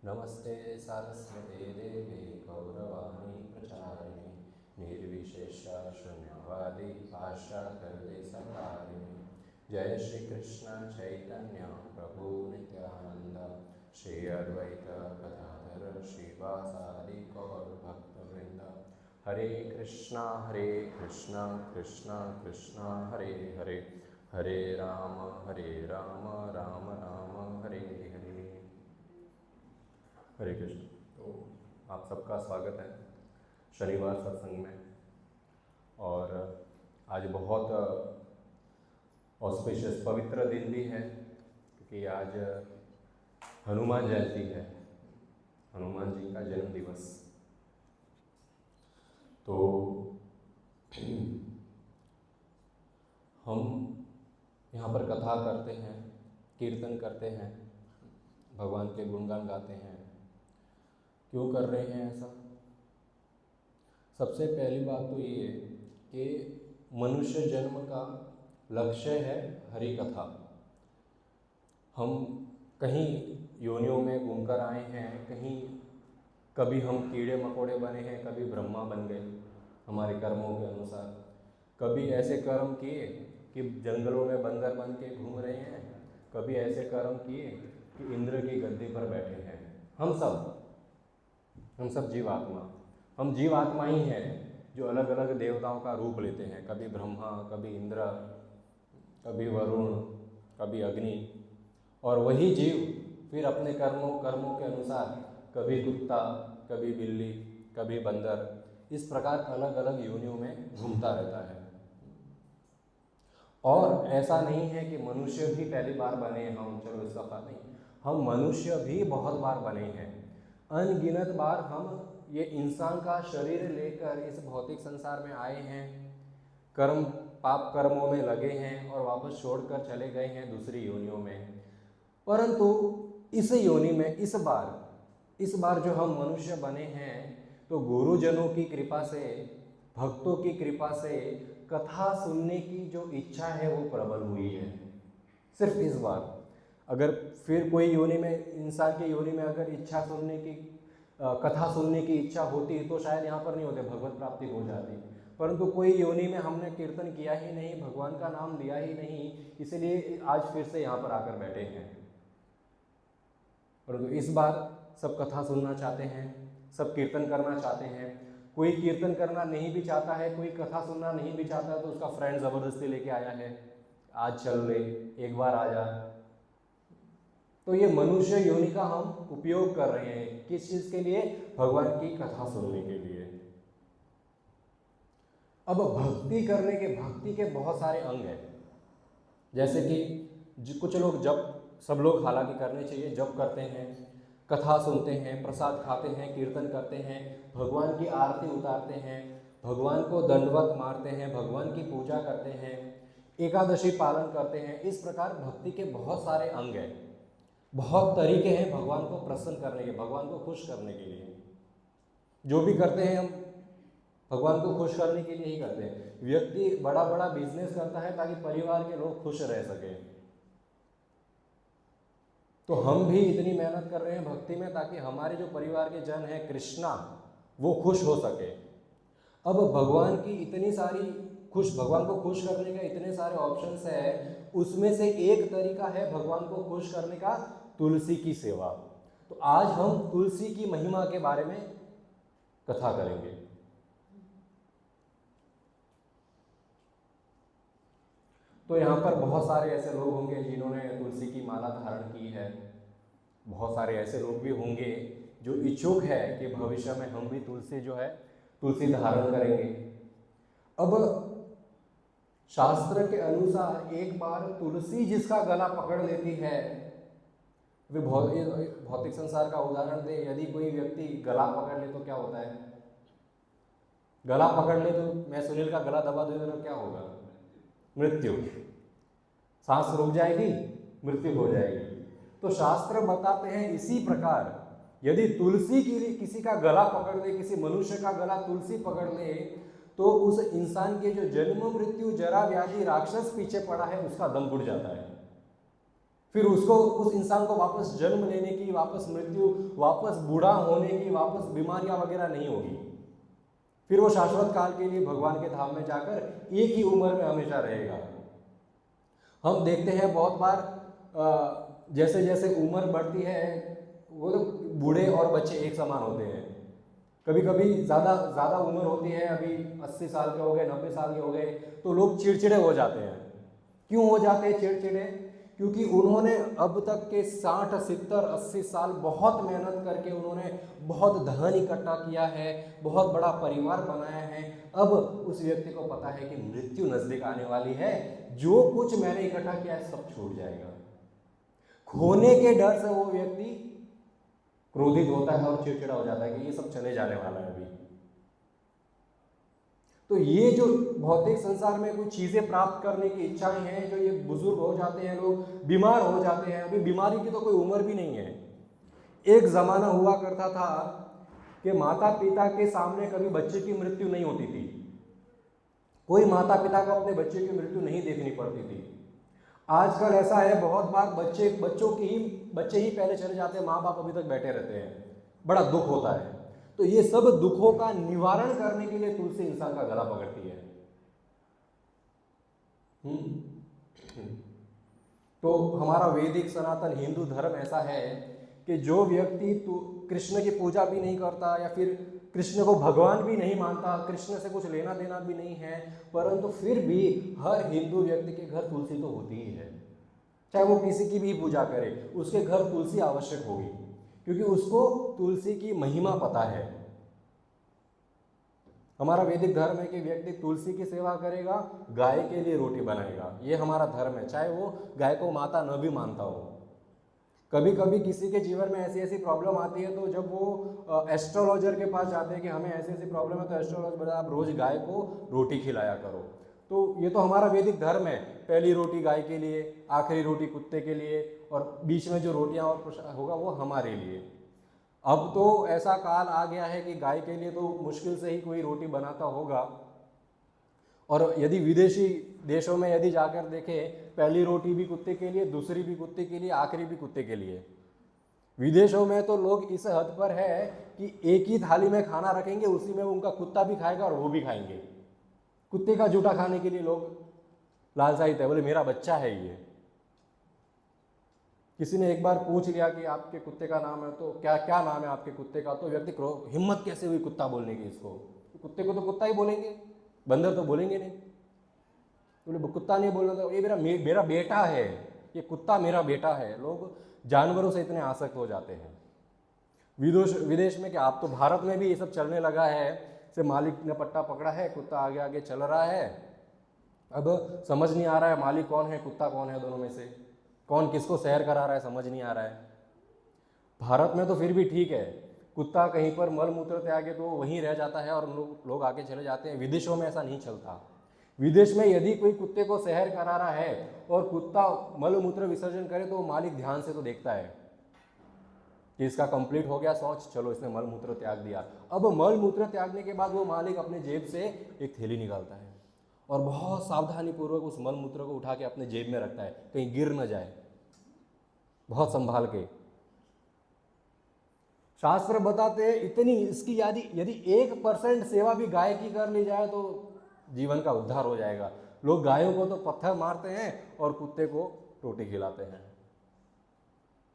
नमस्ते सारस्वते देवे गौरवाणी प्रचारिणे निर्विशेष शून्यवादी पाश्चात्यदेशकारिणे। जय श्री कृष्ण चैतन्य प्रभु नित्यानंद श्री अद्वैत गदाधर श्रीवासादि गौर भक्तवृंद। हरे कृष्णा कृष्णा कृष्णा हरे हरे, हरे राम राम राम हरे हरे। हरे कृष्ण। तो आप सबका स्वागत है शनिवार सत्संग में। और आज बहुत ऑस्पिशियस पवित्र दिन भी है क्योंकि आज हनुमान जयंती है, हनुमान जी का जन्म दिवस। तो हम यहाँ पर कथा करते हैं, कीर्तन करते हैं, भगवान के गुणगान गाते हैं। क्यों कर रहे हैं ऐसा? सबसे पहली बात तो ये कि मनुष्य जन्म का लक्ष्य है हरि कथा। हम कहीं योनियों में घूमकर आए हैं, कहीं कभी हम कीड़े मकोड़े बने हैं, कभी ब्रह्मा बन गए हमारे कर्मों के अनुसार। कभी ऐसे कर्म किए कि जंगलों में बंदर बन के घूम रहे हैं, कभी ऐसे कर्म किए कि इंद्र की गद्दी पर बैठे हैं। हम सब जीवात्मा, हम जीवात्मा ही हैं जो अलग अलग देवताओं का रूप लेते हैं। कभी ब्रह्मा, कभी इंद्र, कभी वरुण, कभी अग्नि। और वही जीव फिर अपने कर्मों के अनुसार कभी कुत्ता, कभी बिल्ली, कभी बंदर, इस प्रकार अलग अलग योनियों में घूमता रहता है। और ऐसा नहीं है कि मनुष्य भी पहली बार बने हैं हम, चलो इसका बात नहीं, हम मनुष्य भी बहुत बार बने हैं। अनगिनत बार हम ये इंसान का शरीर लेकर इस भौतिक संसार में आए हैं, कर्म पाप कर्मों में लगे हैं और वापस छोड़कर चले गए हैं दूसरी योनियों में। परंतु इस योनि में इस बार जो हम मनुष्य बने हैं, तो गुरुजनों की कृपा से, भक्तों की कृपा से कथा सुनने की जो इच्छा है वो प्रबल हुई है। सिर्फ इस बार। अगर फिर कोई योनि में, इंसान की योनि में अगर इच्छा सुनने की, कथा सुनने की इच्छा होती तो शायद यहाँ पर नहीं होते, भगवत प्राप्ति हो जाती। परंतु कोई योनि में हमने कीर्तन किया ही नहीं, भगवान का नाम लिया ही नहीं, इसलिए आज फिर से यहाँ पर आकर बैठे हैं। परंतु इस बार सब कथा सुनना चाहते हैं, सब कीर्तन करना चाहते हैं। कोई कीर्तन करना नहीं भी चाहता है, कोई कथा सुनना नहीं भी चाहता है, तो उसका फ्रेंड ज़बरदस्ती लेके आया है, आज चल ले, एक बार आ जा। तो ये मनुष्य योनि का हम उपयोग कर रहे हैं किस चीज़ के लिए? भगवान की कथा सुनने के लिए। अब भक्ति के बहुत सारे अंग हैं। जैसे कि कुछ लोग जप, सब लोग हालांकि करने चाहिए, जप करते हैं, कथा सुनते हैं, प्रसाद खाते हैं, कीर्तन करते हैं, भगवान की आरती उतारते हैं, भगवान को दंडवत मारते हैं, भगवान की पूजा करते हैं, एकादशी पालन करते हैं। इस प्रकार भक्ति के बहुत सारे अंग हैं, बहुत तरीके हैं भगवान को प्रसन्न करने के, भगवान को खुश करने के लिए। जो भी करते हैं हम भगवान को खुश करने के लिए ही करते हैं। व्यक्ति बड़ा बड़ा बिजनेस करता है ताकि परिवार के लोग खुश रह सके, तो हम भी इतनी मेहनत कर रहे हैं भक्ति में ताकि हमारे जो परिवार के जन हैं कृष्णा, वो खुश हो सके। अब भगवान की इतनी सारी भगवान को खुश करने का इतने सारे ऑप्शंस है, उसमें से एक तरीका है भगवान को खुश करने का, तुलसी की सेवा। तो आज हम तुलसी की महिमा के बारे में कथा करेंगे। तो यहाँ पर बहुत सारे ऐसे लोग होंगे जिन्होंने तुलसी की माला धारण की है, बहुत सारे ऐसे लोग भी होंगे जो इच्छुक है कि भविष्य में हम भी तुलसी धारण करेंगे। अब शास्त्र के अनुसार एक बार तुलसी जिसका गला पकड़ लेती है, वे भौतिक संसार का उदाहरण दे, यदि कोई व्यक्ति गला पकड़ ले तो क्या होता है? गला पकड़ ले तो मैं सुनील का गला दबा दूं तो क्या होगा? मृत्यु। सांस रुक जाएगी, मृत्यु हो जाएगी। तो शास्त्र बताते हैं इसी प्रकार यदि तुलसी के लिए किसी का गला पकड़ ले, किसी मनुष्य का गला तुलसी पकड़ ले, तो उस इंसान के जो जन्म मृत्यु जरा व्याधि राक्षस पीछे पड़ा है उसका दम घुट जाता है, फिर उसको, उस इंसान को वापस जन्म लेने की, वापस मृत्यु, वापस बूढ़ा होने की, वापस बीमारियां वगैरह नहीं होगी। फिर वो शाश्वत काल के लिए भगवान के धाम में जाकर एक ही उम्र में हमेशा रहेगा। हम देखते हैं बहुत बार जैसे जैसे उम्र बढ़ती है, वो तो बूढ़े और बच्चे एक समान होते हैं। कभी कभी ज़्यादा ज़्यादा उम्र होती है, अभी 80 साल के हो गए, 90 साल के हो गए, तो लोग चिड़चिड़े हो जाते हैं। क्यों हो जाते हैं चिड़चिड़े? क्योंकि उन्होंने अब तक के 60, 70, 80 साल बहुत मेहनत करके उन्होंने बहुत धन इकट्ठा किया है, बहुत बड़ा परिवार बनाया है। अब उस व्यक्ति को पता है कि मृत्यु नजदीक आने वाली है, जो कुछ मैंने इकट्ठा किया है सब छूट जाएगा। खोने के डर से वो व्यक्ति क्रोधित होता है और चिड़चिड़ा हो जाता है कि ये सब चले जाने वाला है अभी। तो ये जो भौतिक संसार में कुछ चीजें प्राप्त करने की इच्छाएं हैं, जो ये बुजुर्ग हो जाते हैं, लोग बीमार हो जाते हैं, अभी बीमारी की तो कोई उम्र भी नहीं है। एक जमाना हुआ करता था कि माता पिता के सामने कभी बच्चे की मृत्यु नहीं होती थी। कोई माता पिता को अपने बच्चे की मृत्यु नहीं देखनी पड़ती थी। आजकल ऐसा है, बहुत बार बच्चे ही पहले चले जाते हैं, माँ बाप अभी तक बैठे रहते हैं, बड़ा दुख होता है। तो ये सब दुखों का निवारण करने के लिए तुलसी इंसान का गला पकड़ती है। तो हमारा वैदिक सनातन हिंदू धर्म ऐसा है कि जो व्यक्ति कृष्ण की पूजा भी नहीं करता, या फिर कृष्ण को भगवान भी नहीं मानता, कृष्ण से कुछ लेना देना भी नहीं है, परंतु फिर भी हर हिंदू व्यक्ति के घर तुलसी तो होती ही है। चाहे वो किसी की भी पूजा करे, उसके घर तुलसी आवश्यक होगी, क्योंकि उसको तुलसी की महिमा पता है। हमारा वैदिक धर्म है कि व्यक्ति तुलसी की सेवा करेगा, गाय के लिए रोटी बनाएगा, ये हमारा धर्म है, चाहे वो गाय को माता न भी मानता हो। कभी कभी किसी के जीवन में ऐसी ऐसी प्रॉब्लम आती है, तो जब वो एस्ट्रोलॉजर के पास जाते हैं कि हमें ऐसी ऐसी प्रॉब्लम है, तो एस्ट्रोलॉजर बोला आप रोज गाय को रोटी खिलाया करो। तो ये तो हमारा वैदिक धर्म है, पहली रोटी गाय के लिए, आखिरी रोटी कुत्ते के लिए, और बीच में जो रोटियां और होगा वो हमारे लिए। अब तो ऐसा काल आ गया है कि गाय के लिए तो मुश्किल से ही कोई रोटी बनाता होगा, और यदि विदेशी देशों में यदि जाकर देखें, पहली रोटी भी कुत्ते के लिए, दूसरी भी कुत्ते के लिए, आखिरी भी कुत्ते के लिए। विदेशों में तो लोग इस हद पर है कि एक ही थाली में खाना रखेंगे, उसी में उनका कुत्ता भी खाएगा और वो भी खाएंगे। कुत्ते का जूठा खाने के लिए लोग लालसाहित है, बोले मेरा बच्चा है ये। किसी ने एक बार पूछ लिया कि आपके कुत्ते का नाम है, तो क्या क्या नाम है आपके कुत्ते का, तो व्यक्ति को हिम्मत कैसे हुई कुत्ता बोलने की इसको, कुत्ते को तो कुत्ता ही बोलेंगे, बंदर तो बोलेंगे नहीं। बोले कुत्ता नहीं बोलना, तो ये मेरा बेटा है, ये कुत्ता मेरा बेटा है। लोग जानवरों से इतने आसक्त हो जाते हैं। विदेश में क्या, आप तो भारत में भी ये सब चलने लगा है, से मालिक ने पट्टा पकड़ा है, कुत्ता आगे आगे चल रहा है, अब समझ नहीं आ रहा है मालिक कौन है कुत्ता कौन है, दोनों में से कौन किसको सैर करा रहा है समझ नहीं आ रहा है। भारत में तो फिर भी ठीक है, कुत्ता कहीं पर मल मूत्र त्यागे तो वहीं रह जाता है और लोग आगे चले जाते हैं। विदेशों में ऐसा नहीं चलता। विदेश में यदि कोई कुत्ते को सहर करा रहा है और कुत्ता मल मूत्र विसर्जन करे, तो मालिक ध्यान से तो देखता है कि इसका कंप्लीट हो गया शौच, चलो इसने मल मूत्र त्याग दिया। अब मल मूत्र त्यागने के बाद वो मालिक अपने जेब से एक थैली निकालता है और बहुत सावधानी पूर्वक उस मल मूत्र को उठा के अपने जेब में रखता है, कहीं गिर न जाए, बहुत संभाल के। शास्त्र बताते हैं इतनी इसकी यदि 1% सेवा भी गाय की कर ली जाए तो जीवन का उद्धार हो जाएगा। लोग गायों को तो पत्थर मारते हैं और कुत्ते को रोटी खिलाते हैं।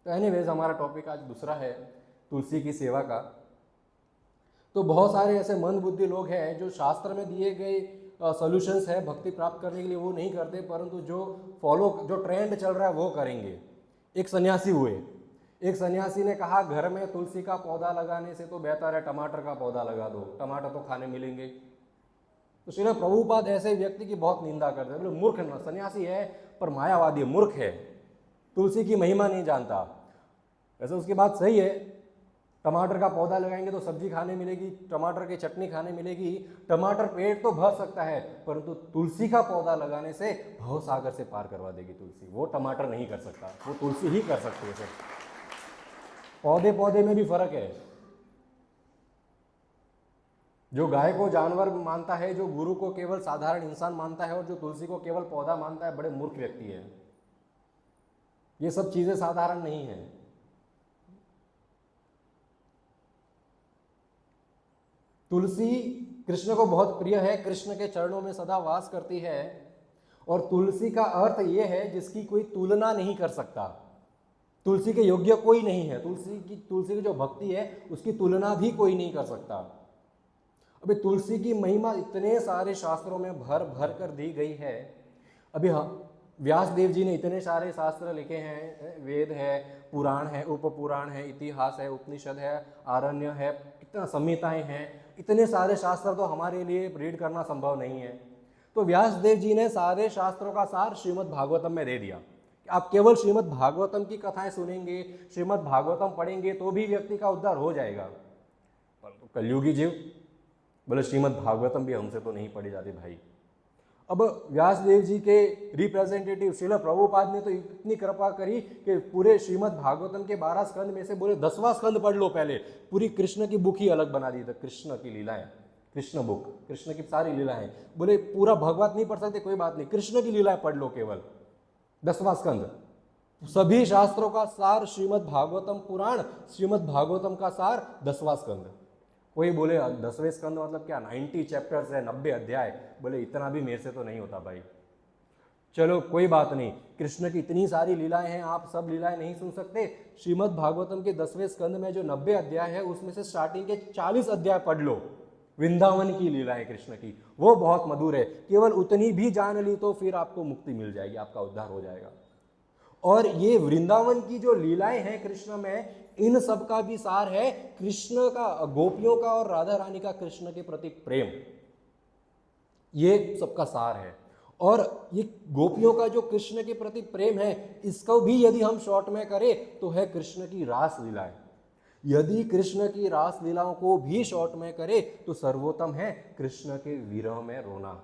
तो एनीवेज हमारा टॉपिक आज दूसरा है तुलसी की सेवा का। तो बहुत सारे ऐसे मंदबुद्धि लोग हैं जो शास्त्र में दिए गए सॉल्यूशंस है भक्ति प्राप्त करने के लिए, वो नहीं करते, परंतु जो ट्रेंड चल रहा है वो करेंगे। एक सन्यासी हुए, एक सन्यासी ने कहा घर में तुलसी का पौधा लगाने से तो बेहतर है टमाटर का पौधा लगा दो, टमाटर तो खाने मिलेंगे। तो श्रील प्रभुपाद ऐसे व्यक्ति की बहुत निंदा करते हैं, बोले मूर्ख न, सन्यासी है पर मायावादी, मूर्ख है, तुलसी की महिमा नहीं जानता। वैसे उसकी बात सही है, टमाटर का पौधा लगाएंगे तो सब्जी खाने मिलेगी, टमाटर की चटनी खाने मिलेगी, टमाटर पेट तो भर सकता है, परंतु तुलसी का पौधा लगाने से भव सागर से पार करवा देगी तुलसी। वो टमाटर नहीं कर सकता, वो तुलसी ही कर सकती है। पौधे पौधे में भी फर्क है। जो गाय को जानवर मानता है, जो गुरु को केवल साधारण इंसान मानता है, और जो तुलसी को केवल पौधा मानता है, बड़े मूर्ख व्यक्ति है। ये सब चीजें साधारण नहीं है। तुलसी कृष्ण को बहुत प्रिय है, कृष्ण के चरणों में सदा वास करती है, और तुलसी का अर्थ यह है जिसकी कोई तुलना नहीं कर सकता। तुलसी के योग्य कोई नहीं है। तुलसी की जो भक्ति है उसकी तुलना भी कोई नहीं कर सकता। अभी तुलसी की महिमा इतने सारे शास्त्रों में भर भर कर दी गई है। अभी व्यास देव जी ने इतने सारे शास्त्र लिखे हैं, वेद है, पुराण है, उपपुराण है, इतिहास है, उपनिषद है, आरण्य है, कितना संहिताएं हैं, इतने सारे शास्त्र तो हमारे लिए रीड करना संभव नहीं है। तो व्यास देव जी ने सारे शास्त्रों का सार श्रीमद् भागवतम में दे दिया। आप केवल श्रीमद् भागवतम की कथाएं सुनेंगे, श्रीमद् भागवतम पढ़ेंगे तो भी व्यक्ति का उद्धार हो जाएगा। परंतु कलयुगी जीव बोले श्रीमद् भागवतम भी हमसे तो नहीं पढ़ी जाती भाई। अब व्यास देव जी के रिप्रेजेंटेटिव श्रील प्रभुपाद ने तो इतनी कृपा करी कि पूरे श्रीमद् भागवतम के 12 स्कंद में से बोले 10वां स्कंद पढ़ लो पहले, पूरी कृष्ण की बुक ही अलग बना दी। तो कृष्ण की लीलाएं, कृष्ण बुक, कृष्ण की सारी लीलाएं, बोले पूरा भगवत नहीं पढ़ सकते कोई बात नहीं, कृष्ण की लीलाएं पढ़ लो केवल 10वां स्कंद। सभी शास्त्रों का सार श्रीमद् भागवतम पुराण, श्रीमद् भागवतम का सार 10वां स्कंद। कोई बोले 10वें स्कंद मतलब क्या 90 चैप्टर्स है, 90 अध्याय, बोले इतना भी मेरे से तो नहीं होता भाई। चलो कोई बात नहीं, कृष्ण की इतनी सारी लीलाएं हैं, आप सब लीलाएं नहीं सुन सकते। श्रीमद् भागवतम के 10वें स्कंद में जो 90 अध्याय है उसमें से स्टार्टिंग के 40 अध्याय पढ़ लो, वृंदावन की लीलाएं कृष्ण की, वो बहुत मधुर है। केवल उतनी भी जान ली तो फिर आपको मुक्ति मिल जाएगी, आपका उद्धार हो जाएगा। और ये वृंदावन की जो लीलाएं हैं कृष्ण में, इन सब का भी सार है कृष्ण का, गोपियों का और राधा रानी का कृष्ण के प्रति प्रेम, ये सबका सार है। और ये गोपियों का जो कृष्ण के प्रति प्रेम है, इसको भी यदि हम शॉर्ट में करें तो है कृष्ण की रास लीलाएं। यदि कृष्ण की रास लीलाओं को भी शॉर्ट में करे तो सर्वोत्तम है कृष्ण के विरह में रोना।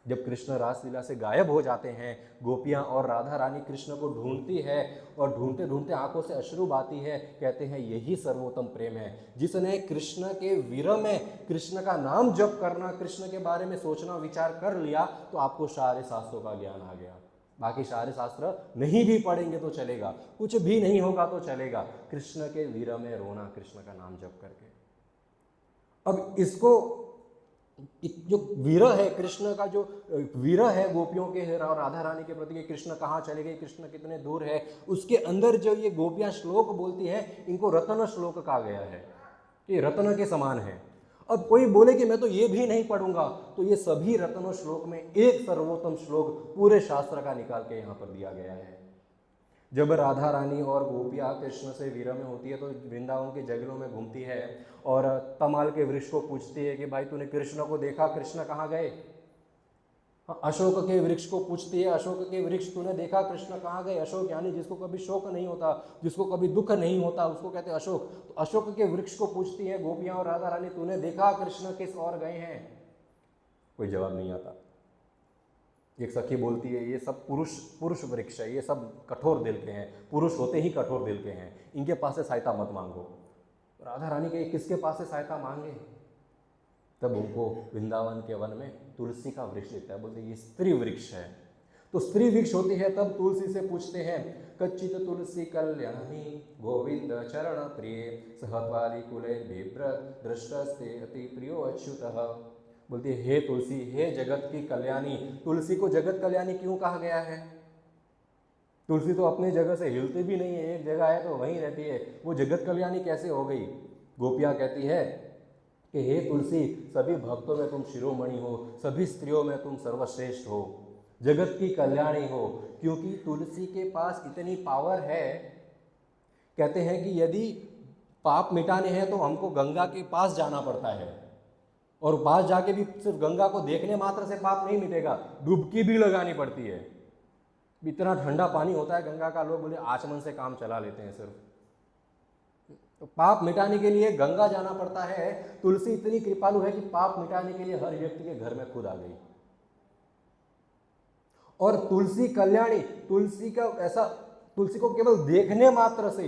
जब कृष्ण रासलीला से गायब हो जाते हैं, गोपियां और राधा रानी कृष्ण को ढूंढती है और ढूंढते ढूंढते आंखों से अश्रु बहती है, कहते हैं यही सर्वोत्तम प्रेम है। जिसने कृष्ण के विरह में कृष्ण का नाम जप करना, कृष्ण के बारे में सोचना विचार कर लिया तो आपको सारे शास्त्रों का ज्ञान आ गया। बाकी सारे शास्त्र नहीं भी पढ़ेंगे तो चलेगा, कुछ भी नहीं होगा तो चलेगा, कृष्ण के विरह में रोना कृष्ण का नाम जप करके। अब इसको जो विरह है कृष्ण का, जो विरह है गोपियों के और राधा रानी के प्रति, कृष्ण कहाँ चले गए, कृष्ण कितने दूर है, उसके अंदर जो ये गोपियां श्लोक बोलती हैं, इनको रत्न श्लोक कहा गया है, ये रत्न के समान है। अब कोई बोले कि मैं तो ये भी नहीं पढ़ूंगा, तो ये सभी रत्नों श्लोक में एक सर्वोत्तम श्लोक पूरे शास्त्र का निकाल के यहाँ पर दिया गया है। जब राधा रानी और गोपियाँ कृष्ण से विरह में होती है तो वृंदावन के जंगलों में घूमती है और तमाल के वृक्ष को पूछती है कि भाई तूने कृष्ण को देखा, कृष्ण कहाँ गए। अशोक के वृक्ष को पूछती है, अशोक के वृक्ष तूने देखा, कृष्ण कहाँ गए। अशोक यानी जिसको कभी शोक नहीं होता, जिसको कभी दुख नहीं होता, उसको कहते हैं अशोक। तो अशोक के वृक्ष को पूछती है गोपियाँ और राधा रानी, तूने देखा कृष्ण किस ओर गए हैं। कोई जवाब नहीं आता। एक सखी बोलती है ये सब पुरुष वृक्ष है, ये सब कठोर दिल के हैं, पुरुष होते ही कठोर दिल के हैं, इनके पास से सहायता मत मांगो। राधा रानी के किसके पास से सहायता मांगे। तब उनको वृंदावन के वन में तुलसी का वृक्ष दिखता है, बोलते ये स्त्री वृक्ष है। तो स्त्री वृक्ष होती है, तब तुलसी से पूछते हैं, कच्चित तुलसी कल्याणी गोविंद चरण प्रिय सहत्वाली कुले बिभ्रत दृष्टस्ते अति प्रियो अच्युतः। बोलती है हे तुलसी, हे जगत की कल्याणी। तुलसी को जगत कल्याणी क्यों कहा गया है। तुलसी तो अपने जगह से हिलती भी नहीं है, एक जगह है तो वहीं रहती है, वो जगत कल्याणी कैसे हो गई। गोपियाँ कहती है कि हे तुलसी, सभी भक्तों में तुम शिरोमणि हो, सभी स्त्रियों में तुम सर्वश्रेष्ठ हो, जगत की कल्याणी हो। क्योंकि तुलसी के पास इतनी पावर है, कहते हैं कि यदि पाप मिटाने हैं तो हमको गंगा के पास जाना पड़ता है, और पास जाके भी सिर्फ गंगा को देखने मात्र से पाप नहीं मिटेगा, डुबकी भी लगानी पड़ती है। इतना ठंडा पानी होता है गंगा का, लोग बोले आचमन से काम चला लेते हैं सिर्फ। तो पाप मिटाने के लिए गंगा जाना पड़ता है। तुलसी इतनी कृपालु है कि पाप मिटाने के लिए हर व्यक्ति के घर में खुद आ गई। और तुलसी कल्याणी, तुलसी का ऐसा, तुलसी को केवल देखने मात्र से,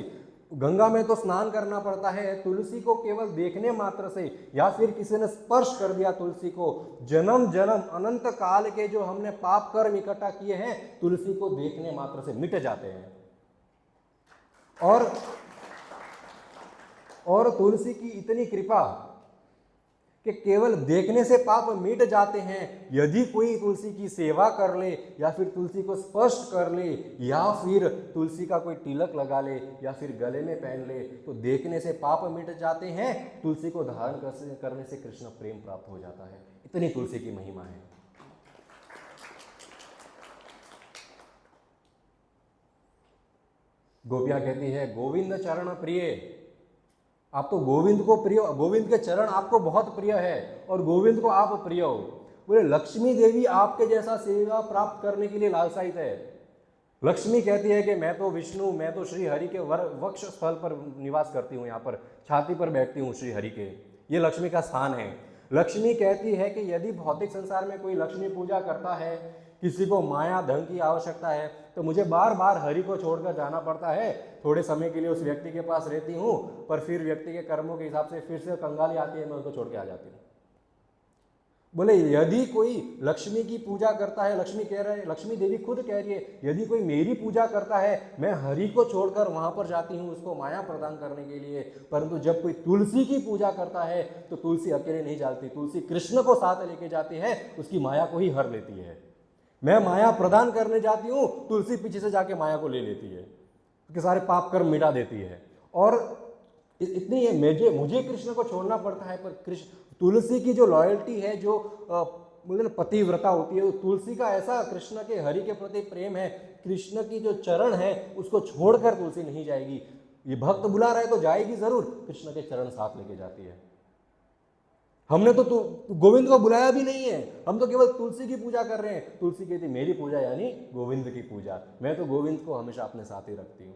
गंगा में तो स्नान करना पड़ता है, तुलसी को केवल देखने मात्र से या फिर किसी ने स्पर्श कर दिया तुलसी को, जन्म जन्म अनंत काल के जो हमने पाप कर्म इकट्ठा किए हैं तुलसी को देखने मात्र से मिट जाते हैं। और तुलसी की इतनी कृपा कि केवल देखने से पाप मिट जाते हैं। यदि कोई तुलसी की सेवा कर ले या फिर तुलसी को स्पर्श कर ले या फिर तुलसी का कोई तिलक लगा ले या फिर गले में पहन ले तो देखने से पाप मिट जाते हैं, तुलसी को धारण करने से कृष्ण प्रेम प्राप्त हो जाता है। इतनी तुलसी की महिमा है। गोपियां कहती है गोविंद चरण प्रिय, आप तो गोविंद को प्रिय, गोविंद के चरण आपको बहुत प्रिय है और गोविंद को आप प्रिय हो। बोले लक्ष्मी देवी आपके जैसा सेवा प्राप्त करने के लिए लालसायित है। लक्ष्मी कहती है कि मैं तो विष्णु, मैं तो श्री हरि के वक्ष स्थल पर निवास करती हूँ, यहाँ पर छाती पर बैठती हूँ श्री हरि के, ये लक्ष्मी का स्थान है। लक्ष्मी कहती है कि यदि भौतिक संसार में कोई लक्ष्मी पूजा करता है, किसी को माया धन की आवश्यकता है, तो मुझे बार बार हरि को छोड़कर जाना पड़ता है। थोड़े समय के लिए उस व्यक्ति के पास रहती हूँ, पर फिर व्यक्ति के कर्मों के हिसाब से फिर से कंगाली आती है, मैं उसको छोड़ के आ जाती हूँ। बोले यदि कोई लक्ष्मी की पूजा करता है, लक्ष्मी कह रहे हैं, लक्ष्मी देवी खुद कह रही है, यदि कोई मेरी पूजा करता है, मैं हरि को छोड़कर वहां पर जाती हूँ उसको माया प्रदान करने के लिए। परंतु जब कोई तुलसी की पूजा करता है तो तुलसी अकेले नहीं जाती, तुलसी कृष्ण को साथ लेके जाती है, उसकी माया को ही हर लेती है। मैं माया प्रदान करने जाती हूँ, तुलसी पीछे से जाके माया को ले लेती है, उसके सारे पाप कर्म मिटा देती है। और इतनी है मुझे कृष्ण को छोड़ना पड़ता है, पर कृष्ण तुलसी की जो लॉयल्टी है, जो बोलते ना पतिव्रता होती है, तुलसी का ऐसा कृष्ण के हरि के प्रति प्रेम है, कृष्ण की जो चरण है उसको छोड़कर तुलसी नहीं जाएगी। ये भक्त बुला रहा है तो जाएगी जरूर, कृष्ण के चरण साथ लेके जाती है। हमने तो गोविंद को बुलाया भी नहीं है, हम तो केवल तुलसी की पूजा कर रहे हैं। तुलसी कहती मेरी पूजा यानी गोविंद की पूजा, मैं तो गोविंद को हमेशा अपने साथ ही रखती हूँ।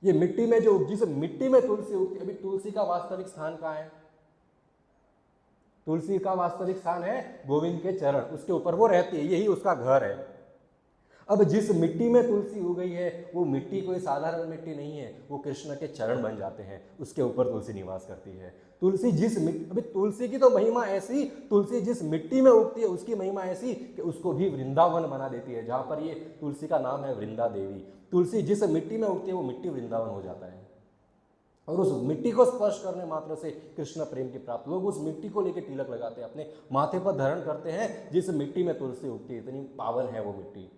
ये मिट्टी में जो जिस मिट्टी में तुलसी उगती, अभी तुलसी का वास्तविक स्थान कहाँ है? तुलसी का वास्तविक स्थान है गोविंद के चरण, उसके ऊपर वो रहती है, यही उसका घर है। अब जिस मिट्टी में तुलसी उग गई है वो मिट्टी कोई साधारण मिट्टी नहीं है, वो कृष्ण के चरण बन जाते हैं, उसके ऊपर तुलसी निवास करती है। तुलसी जिस अभी तुलसी की तो महिमा ऐसी, तुलसी जिस मिट्टी में उगती है उसकी महिमा ऐसी कि उसको भी वृंदावन बना देती है। जहाँ पर ये तुलसी का नाम है वृंदा देवी, तुलसी जिस मिट्टी में उगती है वो मिट्टी वृंदावन हो जाता है। और उस मिट्टी को स्पर्श करने मात्र से कृष्ण प्रेम की प्राप्त, लोग उस मिट्टी को लेकर तिलक लगाते हैं, अपने माथे पर धारण करते हैं। जिस मिट्टी में तुलसी उगती है इतनी पावन है वो मिट्टी।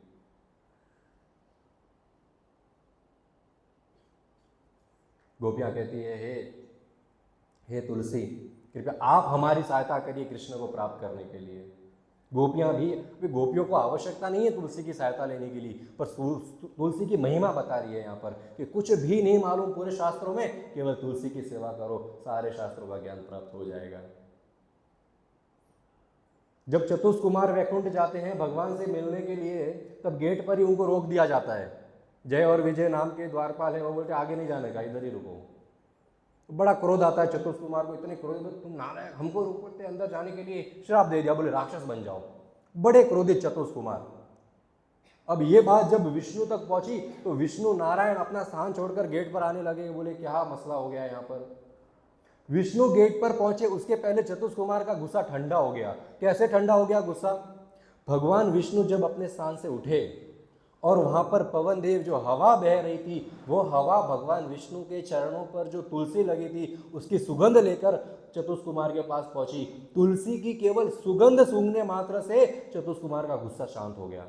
गोपियां कहती है हे तुलसी, कृपया आप हमारी सहायता करिए कृष्ण को प्राप्त करने के लिए। गोपियां भी गोपियों को आवश्यकता नहीं है तुलसी की सहायता लेने के लिए, पर तुलसी की महिमा बता रही है यहाँ पर कि कुछ भी नहीं मालूम पूरे शास्त्रों में, केवल तुलसी की सेवा करो, सारे शास्त्रों का ज्ञान प्राप्त हो जाएगा। जब चतुष कुमार वैकुंठ जाते हैं भगवान से मिलने के लिए, तब गेट पर ही उनको रोक दिया जाता है। जय और विजय नाम के द्वारपाल है, वो बोलते आगे नहीं जाने का, इधर ही रुको। बड़ा क्रोध आता है चतुष कुमार को, इतने क्रोध, तुम नारायण हमको रोकते अंदर जाने के लिए, श्राप दे दिया, बोले राक्षस बन जाओ। बड़े क्रोधित चतुष कुमार। अब ये बात जब विष्णु तक पहुंची तो विष्णु नारायण अपना स्थान छोड़कर गेट पर आने लगे, बोले क्या मसला हो गया यहाँ पर। विष्णु गेट पर पहुंचे उसके पहले चतुष कुमार का गुस्सा ठंडा हो गया। कैसे ठंडा हो गया गुस्सा? भगवान विष्णु जब अपने स्थान से उठे और वहां पर पवन देव जो हवा बह रही थी, वो हवा भगवान विष्णु के चरणों पर जो तुलसी लगी थी उसकी सुगंध लेकर चतुष कुमार के पास पहुंची। तुलसी की केवल सुगंध सूंघने मात्र से चतुष कुमार का गुस्सा शांत हो गया।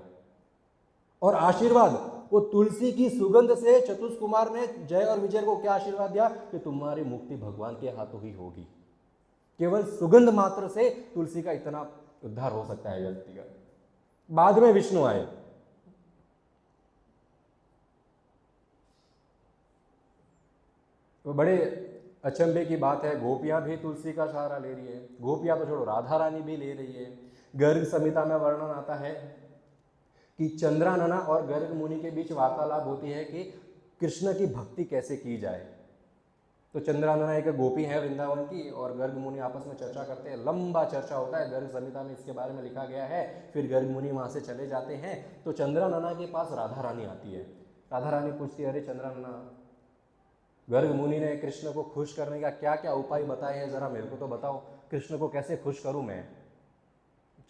और आशीर्वाद, वो तुलसी की सुगंध से चतुष कुमार ने जय और विजय को क्या आशीर्वाद दिया कि तुम्हारी मुक्ति भगवान के हाथों ही होगी। केवल सुगंध मात्र से तुलसी का इतना उद्धार हो सकता है व्यक्ति का। बाद में विष्णु आए। तो बड़े अचंभे की बात है, गोपियां भी तुलसी का सहारा ले रही है। गोपियां तो छोड़ो, राधा रानी भी ले रही है। गर्ग संहिता में वर्णन आता है कि चंद्रानना और गर्ग मुनि के बीच वार्तालाप होती है कि कृष्ण की भक्ति कैसे की जाए। तो चंद्रानना एक गोपी है वृंदावन की, और गर्ग मुनि आपस में चर्चा करते हैं, लंबा चर्चा होता है, गर्ग संहिता में इसके बारे में लिखा गया है। फिर गर्ग मुनि वहाँ से चले जाते हैं तो चंद्रानना के पास राधा रानी आती है। राधा रानी पूछती है, अरे चंद्रानना, गर्ग मुनि ने कृष्ण को खुश करने का क्या क्या उपाय बताए हैं, जरा मेरे को तो बताओ, कृष्ण को कैसे खुश करूं मैं।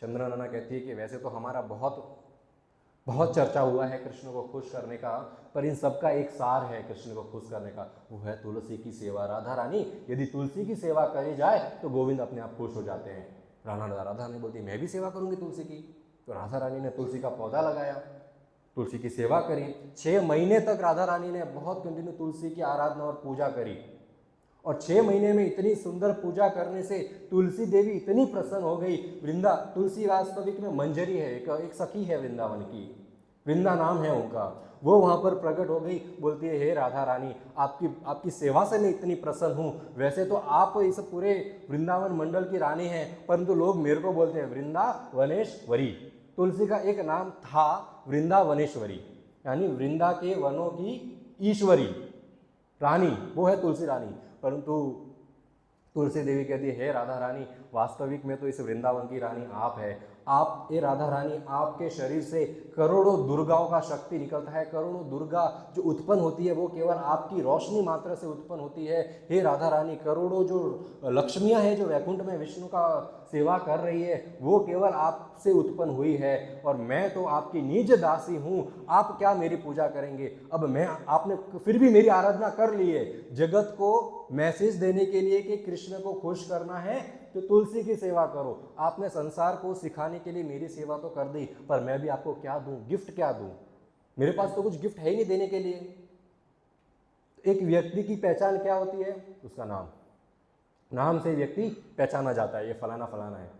चंद्रानना कहती है कि वैसे तो हमारा बहुत बहुत चर्चा हुआ है कृष्ण को खुश करने का, पर इन सबका एक सार है कृष्ण को खुश करने का, वो है तुलसी की सेवा। राधा रानी, यदि तुलसी की सेवा करी जाए तो गोविंद अपने आप खुश हो जाते हैं। राधा रानी बोलती मैं भी सेवा करूंगी तुलसी की। तो राधा रानी ने तुलसी का पौधा लगाया, तुलसी की सेवा करी। 6 महीने तक राधा रानी ने बहुत कंटिन्यू तुलसी की आराधना और पूजा करी, और 6 महीने में इतनी सुंदर पूजा करने से तुलसी देवी इतनी प्रसन्न हो गई। वृंदा, तुलसी वास्तविक में मंजरी है, एक सखी है वृंदावन की, वृंदा नाम है उनका। वो वहाँ पर प्रकट हो गई, बोलती है हे राधा रानी, आपकी सेवा से मैं इतनी प्रसन्न हूँ। वैसे तो आप इस पूरे वृंदावन मंडल की रानी हैं, परंतु लोग मेरे को बोलते हैं वृंदावनेश्वरी। तुलसी का एक नाम था वृंदावनेश्वरी, यानी वृंदा के वनों की ईश्वरी रानी, वो है तुलसी रानी। परंतु तुलसी देवी कहती है हे राधा रानी, वास्तविक में तो इस वृंदावन की रानी आप है। आप, ये राधा रानी, आपके शरीर से करोड़ों दुर्गाओं का शक्ति निकलता है। करोड़ों दुर्गा जो उत्पन्न होती है वो केवल आपकी रोशनी मात्र से उत्पन्न होती है। हे राधा रानी, करोड़ों जो लक्ष्मियां हैं जो वैकुंठ में विष्णु का सेवा कर रही है, वो केवल आपसे उत्पन्न हुई है, और मैं तो आपकी निज दासी हूँ। आप क्या मेरी पूजा करेंगे? अब मैं, आपने फिर भी मेरी आराधना कर ली है। जगत को मैसेज देने के लिए कि कृष्ण को खुश करना है तो तुलसी की सेवा करो। आपने संसार को सिखाने के लिए मेरी सेवा तो कर दी, पर मैं भी आपको क्या दूं, गिफ्ट क्या दूं? मेरे पास तो कुछ गिफ्ट है ही नहीं देने के लिए। एक व्यक्ति की पहचान क्या होती है? उसका नाम, नाम से व्यक्ति पहचाना जाता है, ये फलाना फलाना है।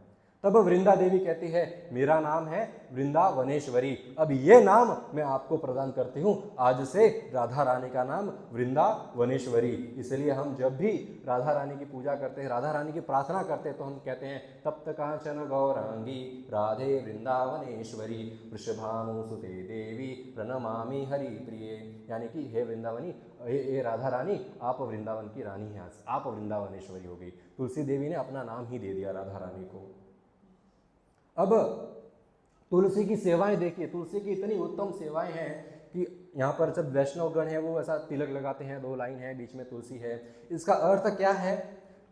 तब वृंदा देवी कहती है मेरा नाम है वृंदावनेश्वरी, अब ये नाम मैं आपको प्रदान करती हूँ। आज से राधा रानी का नाम वृंदावनेश्वरी। इसलिए हम जब भी राधा रानी की पूजा करते हैं, राधा रानी की प्रार्थना करते हैं, तो हम कहते हैं तप्त कांचन गौरांगी राधे वृंदावनेश्वरी वृषभानुसुते देवी प्रणमामि हरि प्रिय। यानी कि हे वृंदावनी, हे राधा रानी, आप वृंदावन की रानी हैं, आप वृंदावनेश्वरी हो गई। तुलसी देवी ने अपना नाम ही दे दिया राधा रानी को। अब तुलसी की सेवाएं देखिए, तुलसी की इतनी उत्तम सेवाएं हैं कि यहाँ पर जब वैष्णव गण है वो ऐसा तिलक लगाते हैं, 2 लाइन है, बीच में तुलसी है। इसका अर्थ क्या है?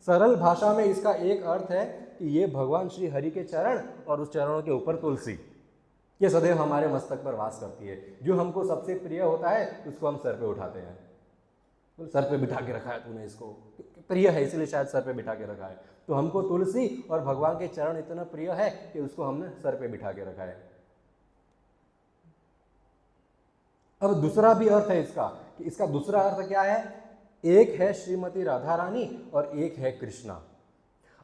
सरल भाषा में इसका एक अर्थ है कि ये भगवान श्री हरि के चरण और उस चरणों के ऊपर तुलसी, ये सदैव हमारे मस्तक पर वास करती है। जो हमको सबसे प्रिय होता है उसको हम सर पे उठाते हैं, तो सर पे बिठा के रखा है तूने, इसको प्रिय है इसलिए शायद सर पे बिठा के रखा है। तो हमको तुलसी और भगवान के चरण इतना प्रिय है कि उसको हमने सर पे बिठा के रखा है। अब दूसरा भी अर्थ है इसका, कि इसका दूसरा अर्थ क्या है? एक है श्रीमती राधा रानी और एक है कृष्णा।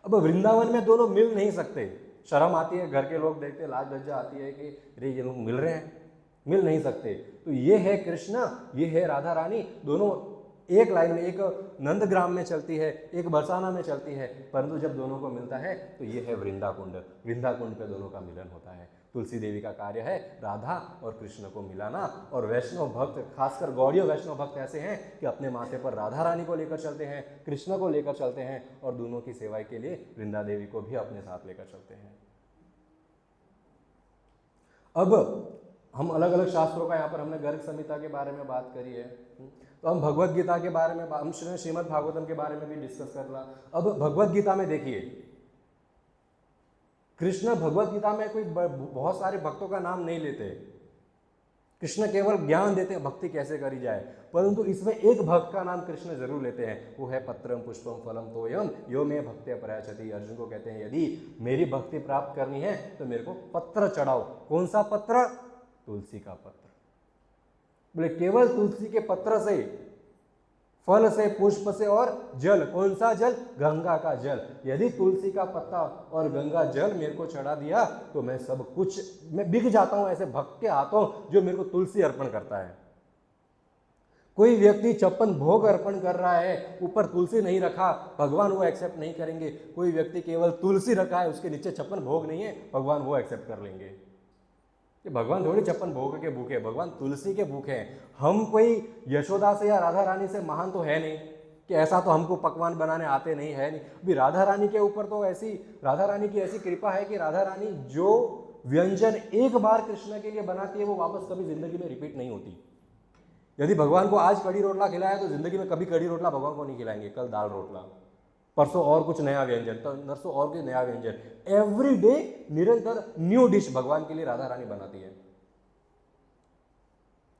अब वृंदावन में दोनों मिल नहीं सकते, शर्म आती है, घर के लोग देखते, लाज लज्जा आती है कि अरे ये लोग मिल रहे हैं, मिल नहीं सकते। तो ये है कृष्णा, ये है राधा रानी, दोनों एक लाइन में, एक नंदग्राम में चलती है, एक बरसाना में चलती है, परंतु जब दोनों को मिलता है तो ये है वृंदाकुंड। वृंदाकुंड पे दोनों का मिलन होता है। तुलसी देवी का कार्य है राधा और कृष्ण को मिलाना, और वैष्णव भक्त, खासकर गौड़ीय वैष्णव भक्त ऐसे हैं कि अपने माथे पर राधा रानी को लेकर चलते हैं, कृष्ण को लेकर चलते हैं, और दोनों की सेवा के लिए वृंदा देवी को भी अपने साथ लेकर चलते हैं। अब हम अलग अलग शास्त्रों का, यहाँ पर हमने गर्ग संहिता के बारे में बात करी है, तो हम भगवत गीता के बारे में, हम श्रीमद् भागवतम के बारे में भी डिस्कस कर रहा। अब भगवत गीता में देखिए, कृष्ण भगवत गीता में कोई बहुत सारे भक्तों का नाम नहीं लेते, कृष्ण केवल ज्ञान देते हैं भक्ति कैसे करी जाए, परंतु इसमें एक भक्त का नाम कृष्ण जरूर लेते हैं, वो है पत्रम पुष्पम फलम तोयम यो मे भक्त्या प्रयाचति। अर्जुन को कहते हैं यदि मेरी भक्ति प्राप्त करनी है तो मेरे को पत्र चढ़ाओ। कौन सा पत्र? तुलसी का पत्र। बोले केवल तुलसी के पत्र से, फल से, पुष्प से और जल, कौन सा जल? गंगा का जल। यदि तुलसी का पत्ता और गंगा जल मेरे को चढ़ा दिया तो मैं सब कुछ, मैं बिक जाता हूं ऐसे भक्त के हाथों जो मेरे को तुलसी अर्पण करता है। कोई व्यक्ति 56 भोग अर्पण कर रहा है, ऊपर तुलसी नहीं रखा, भगवान वो एक्सेप्ट नहीं करेंगे। कोई व्यक्ति केवल तुलसी रखा है, उसके नीचे 56 भोग नहीं है, भगवान वो एक्सेप्ट कर लेंगे। कि भगवान थोड़ी 56 भोग के भूखे, भगवान तुलसी के भूखे हैं। हम कोई यशोदा से या राधा रानी से महान तो है नहीं कि ऐसा तो हमको पकवान बनाने आते नहीं है नहीं। अभी राधा रानी के ऊपर तो ऐसी, राधा रानी की ऐसी कृपा है कि राधा रानी जो व्यंजन एक बार कृष्ण के लिए बनाती है वो वापस कभी जिंदगी में रिपीट नहीं होती। यदि भगवान को आज कड़ी रोटला खिलाया तो जिंदगी में कभी कड़ी रोटला भगवान को नहीं खिलाएंगे, कल दाल रोटला, परसों और कुछ नया व्यंजन, तो नरसों और कुछ नया व्यंजन। एवरी डे निरंतर न्यू डिश भगवान के लिए राधा रानी बनाती है।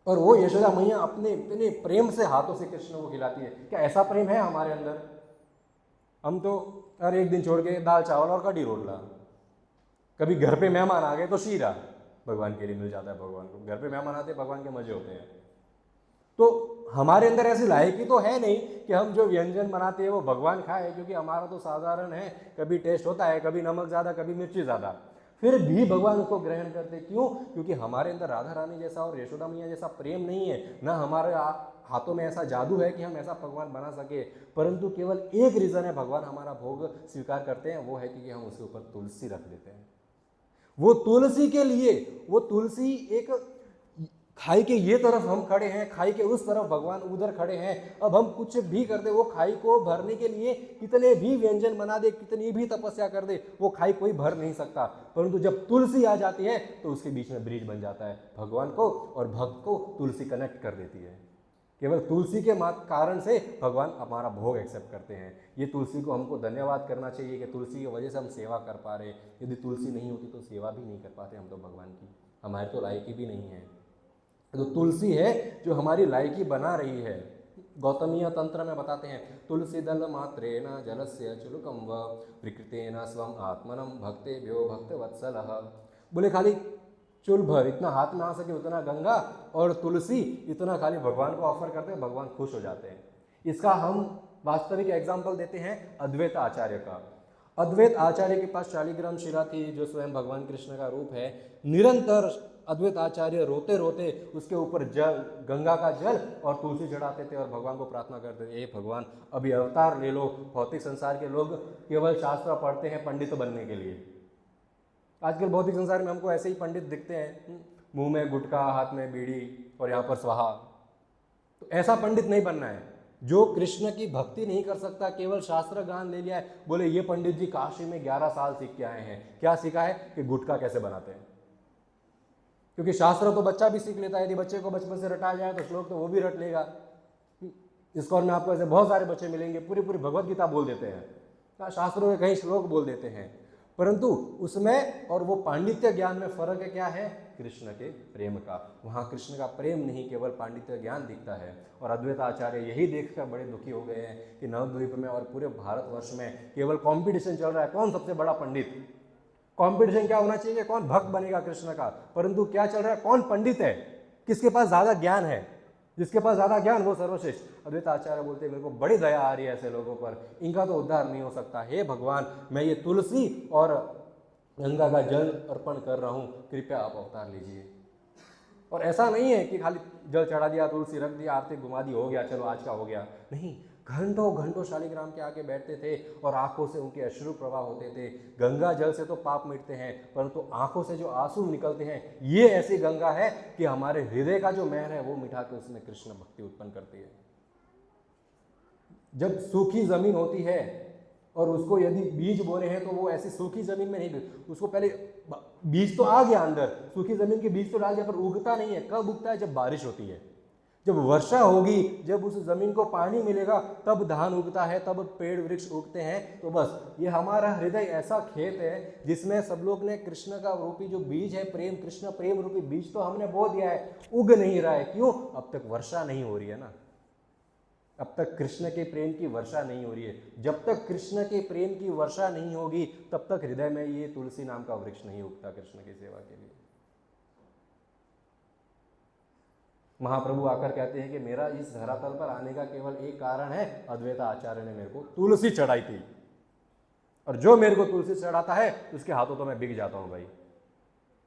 और वो यशोदा मैया अपने इतने प्रेम से हाथों से कृष्ण को खिलाती है। क्या ऐसा प्रेम है हमारे अंदर? हम तो हर एक दिन छोड़ के दाल चावल और कढ़ी रोटला, कभी घर पे मेहमान आ गए तो शीरा भगवान के लिए मिल जाता है। भगवान को घर पे मेहमान आते हैं, भगवान के मजे होते हैं। तो हमारे अंदर ऐसी लायकी तो है नहीं कि हम जो व्यंजन बनाते हैं वो भगवान खाए, क्योंकि हमारा तो साधारण है, कभी टेस्ट होता है, कभी नमक ज़्यादा, कभी मिर्ची ज़्यादा, फिर भी भगवान उसको ग्रहण करते। क्यों? क्योंकि हमारे अंदर राधा रानी जैसा और यशोदा मैया जैसा प्रेम नहीं है, ना हमारे हाथों में ऐसा जादू है कि हम ऐसा पकवान बना सके, परंतु केवल एक रीज़न है भगवान हमारा भोग स्वीकार करते हैं, वो है कि हम उसके ऊपर तुलसी रख देते हैं। वो तुलसी के लिए, वो तुलसी एक खाई के ये तरफ हम खड़े हैं, खाई के उस तरफ भगवान उधर खड़े हैं। अब हम कुछ भी कर दे, वो खाई को भरने के लिए कितने भी व्यंजन बना दे, कितनी भी तपस्या कर दे, वो खाई कोई भर नहीं सकता। परंतु जब तुलसी आ जाती है तो उसके बीच में ब्रिज बन जाता है। भगवान को और भक्त को तुलसी कनेक्ट कर देती है। केवल तुलसी के कारण से भगवान हमारा भोग एक्सेप्ट करते हैं। ये तुलसी को हमको धन्यवाद करना चाहिए कि तुलसी की वजह से हम सेवा कर पा रहे। यदि तुलसी नहीं होती तो सेवा भी नहीं कर पाते हम तो भगवान की, हमारी तो लायकी भी नहीं है। तो तुलसी है जो हमारी लायकी बना रही है। गौतमीय तंत्र में बताते हैं, तुलसी दल मात्रेण जलस्य चुलकम व विकृतेन स्वम आत्मनम भक्तेभ्यो भक्त वत्सलः। बोले खाली चुल भर, इतना हाथ में आ सके उतना गंगा और तुलसी, इतना खाली भगवान को ऑफर करते हैं, भगवान खुश हो जाते हैं। इसका हम वास्तविक एग्जाम्पल देते हैं अद्वैत आचार्य का। अद्वैत आचार्य के पास शालिग्राम शिला थी जो स्वयं भगवान कृष्ण का रूप है। निरंतर अद्वैत आचार्य रोते रोते उसके ऊपर जल, गंगा का जल और तुलसी चढ़ाते थे और भगवान को प्रार्थना करते थे, हे भगवान अभी अवतार ले लो। भौतिक संसार के लोग केवल शास्त्र पढ़ते हैं पंडित बनने के लिए। आजकल भौतिक संसार में हमको ऐसे ही पंडित दिखते हैं, मुंह में गुटखा, हाथ में बीड़ी और यहाँ पर स्वाहा। तो ऐसा पंडित नहीं बनना है। जो कृष्ण की भक्ति नहीं कर सकता, केवल शास्त्र ज्ञान ले लिया है, बोले ये पंडित जी काशी में 11 साल सीख के आए हैं। क्या सीखा है? कि गुटखा कैसे बनाते हैं। क्योंकि शास्त्र तो बच्चा भी सीख लेता है, यदि बच्चे को बचपन से रटाया जाए तो श्लोक तो वो भी रट लेगा। इस्कॉन में आपको ऐसे बहुत सारे बच्चे मिलेंगे, पूरी पूरी भगवत गीता बोल देते हैं, शास्त्रों के कई श्लोक बोल देते हैं, परंतु उसमें और वो पांडित्य ज्ञान में फर्क है। क्या है? कृष्ण के प्रेम का। वहाँ कृष्ण का प्रेम नहीं, केवल पांडित्य ज्ञान दिखता है। और अद्वैत आचार्य यही देखकर बड़े दुखी हो गए हैं कि नवद्वीप में और पूरे भारतवर्ष में केवल कंपटीशन चल रहा है, कौन सबसे बड़ा पंडित। कंपटीशन क्या होना चाहिए? कौन भक्त बनेगा कृष्ण का, परंतु क्या चल रहा है? कौन पंडित है, किसके पास ज्यादा ज्ञान है, जिसके पास ज्यादा ज्ञान वो सर्वश्रेष्ठ। अद्वैत आचार्य बोलते हैं, मेरे को बड़ी दया आ रही है ऐसे लोगों पर, इनका तो उद्धार नहीं हो सकता। हे भगवान, मैं ये तुलसी और गंगा का जल अर्पण कर रहा हूँ, कृपया आप अवतार लीजिए। और ऐसा नहीं है कि खाली जल चढ़ा दिया, तुलसी रख दिया, आरती घुमा दी, हो गया, चलो आज का हो गया। नहीं, घंटों घंटों शालिग्राम के आगे बैठते थे और आंखों से उनके अश्रु प्रवाह होते थे। गंगा जल से तो पाप मिटते हैं, परंतु आंखों से जो आंसू निकलते हैं, ये ऐसी गंगा है कि हमारे हृदय का जो महर है वो मिटा के उसमें कृष्ण भक्ति उत्पन्न करती है। जब सूखी जमीन होती है और उसको यदि बीज बोने हैं तो वो ऐसी सूखी जमीन में नहीं, उसको पहले बीज तो आ गया अंदर, सूखी जमीन के बीज तो डाल दिया, पर उगता नहीं है। कब उगता है? जब बारिश होती है, जब वर्षा होगी, जब उस जमीन को पानी मिलेगा, तब धान उगता है, तब पेड़ वृक्ष उगते हैं। तो बस ये हमारा हृदय ऐसा खेत है जिसमें सब लोग ने कृष्ण का रूपी जो बीज है, प्रेम, कृष्ण प्रेम रूपी बीज तो हमने बो दिया है, उग नहीं रहा है। क्यों? अब तक वर्षा नहीं हो रही है ना, अब तक कृष्ण के प्रेम की वर्षा नहीं हो रही है। जब तक कृष्ण के प्रेम की वर्षा नहीं होगी तब तक हृदय में ये तुलसी नाम का वृक्ष नहीं उगता कृष्ण की सेवा के लिए। महाप्रभु आकर कहते हैं कि मेरा इस धरातल पर आने का केवल एक कारण है, अद्वैत आचार्य ने मेरे को तुलसी चढ़ाई थी, और जो मेरे को तुलसी चढ़ाता है उसके हाथों तो मैं बिक जाता हूं भाई,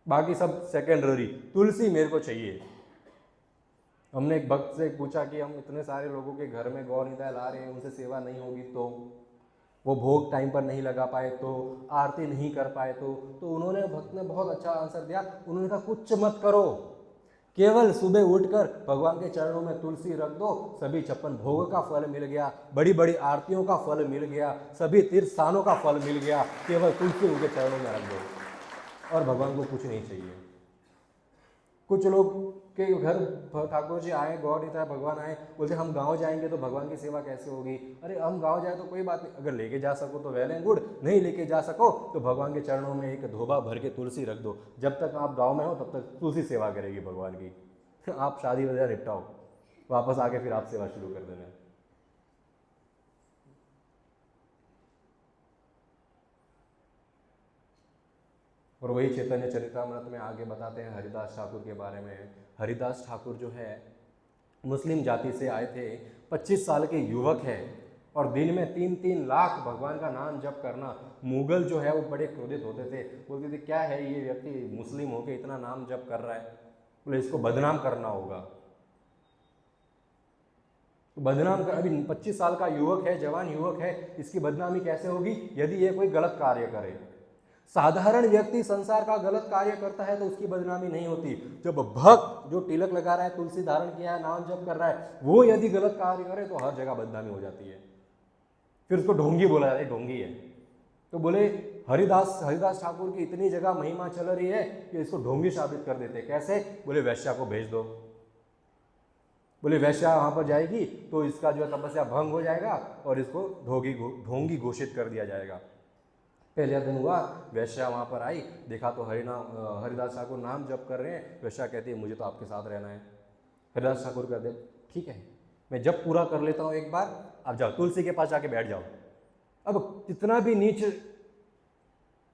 बाकी सब सेकेंडरी, तुलसी मेरे को चाहिए। हमने एक भक्त से पूछा कि हम इतने सारे लोगों के घर में गौ निताय ला रहे हैं, उनसे सेवा नहीं होगी तो, वो भोग टाइम पर नहीं लगा पाए तो, आरती नहीं कर पाए तो उन्होंने, भक्त ने बहुत अच्छा आंसर दिया। उन्होंने कहा कुछ मत करो, केवल सुबह उठकर भगवान के चरणों में तुलसी रख दो, सभी 56 भोग का फल मिल गया, बड़ी बड़ी आरतियों का फल मिल गया, सभी तीर्थ स्थानों का फल मिल गया, केवल तुलसी उनके चरणों में रख दो और भगवान को कुछ नहीं चाहिए। कुछ लोग के घर ठाकुर जी आए, गौर निताय भगवान आए, बोलते हम गांव जाएंगे तो भगवान की सेवा कैसे होगी। अरे हम गांव जाए तो कोई बात नहीं, अगर लेके जा सको तो वेल एंड गुड, नहीं लेके जा सको तो भगवान के चरणों में एक धोबा भर के तुलसी रख दो। जब तक आप गांव में हो तब तक तुलसी सेवा करेगी भगवान की। आप शादी वगैरह निपटाओ, वापस आके फिर आप सेवा शुरू कर देना। और वही चैतन्य चरितामृत में आगे बताते हैं हरिदास ठाकुर के बारे में। हरिदास ठाकुर जो है मुस्लिम जाति से आए थे, 25 साल के युवक है, और दिन में 3-3 लाख भगवान का नाम जप करना। मुगल जो है वो बड़े क्रोधित होते थे, बोलते थे क्या है ये व्यक्ति मुस्लिम होके इतना नाम जप कर रहा है, बोले इसको बदनाम करना होगा। तो बदनाम कर, अभी 25 साल का युवक है, जवान युवक है, इसकी बदनामी कैसे होगी यदि ये कोई गलत कार्य करे। साधारण व्यक्ति संसार का गलत कार्य करता है तो उसकी बदनामी नहीं होती। जब भक्त जो तिलक लगा रहा है, तुलसी धारण किया है, नाम जप कर रहा है, वो यदि गलत कार्य करे तो हर जगह बदनामी हो जाती है, फिर उसको ढोंगी बोला जाता है, ढोंगी है। तो बोले हरिदास ठाकुर की इतनी जगह महिमा चल रही है कि इसको ढोंगी साबित कर देते। कैसे? बोले वैश्या को भेज दो, बोले वैश्या वहां पर जाएगी तो इसका जो तपस्या भंग हो जाएगा और इसको ढोंगी घोषित कर दिया जाएगा। पहले दिन हुआ, वैश्या वहाँ पर आई, देखा तो हरिदास ठाकुर नाम जप कर रहे हैं। वैश्या कहती है मुझे तो आपके साथ रहना है। हरिदास ठाकुर कहते ठीक है, मैं जब पूरा कर लेता हूँ एक बार, आप जाओ तुलसी के पास जाके बैठ जाओ। अब कितना भी नीच